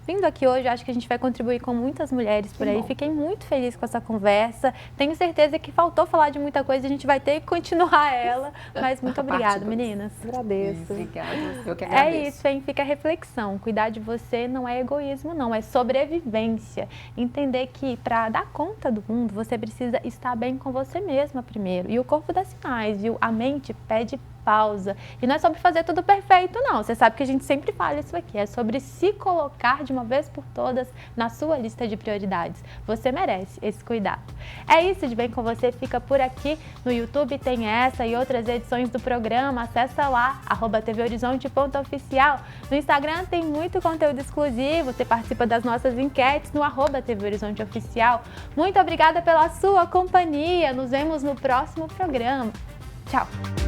vindo aqui hoje. Acho que a gente vai contribuir com muitas mulheres por aí. Fiquei muito feliz com essa conversa. Tenho certeza que faltou falar de muita coisa. A gente vai ter que continuar ela. Mas muito obrigada, meninas. Agradeço. Obrigada. Eu que agradeço. É isso, hein? Fica a reflexão. Cuidar de você não é egoísmo, não. É sobrevivência. Entender que para dar conta do mundo, você precisa estar bem com você mesma primeiro. E o corpo dá sinais, viu? A mente pede pausa. E não é sobre fazer tudo perfeito, não. Você sabe que a gente sempre fala isso aqui. É sobre se colocar de uma vez por todas na sua lista de prioridades. Você merece esse cuidado. É isso, De Bem Com Você fica por aqui. No YouTube tem essa e outras edições do programa. Acessa lá, @tvhorizonte.oficial. No Instagram tem muito conteúdo exclusivo. Você participa das nossas enquetes no @tvhorizonteoficial. Muito obrigada pela sua companhia. Nos vemos no próximo programa. Tchau!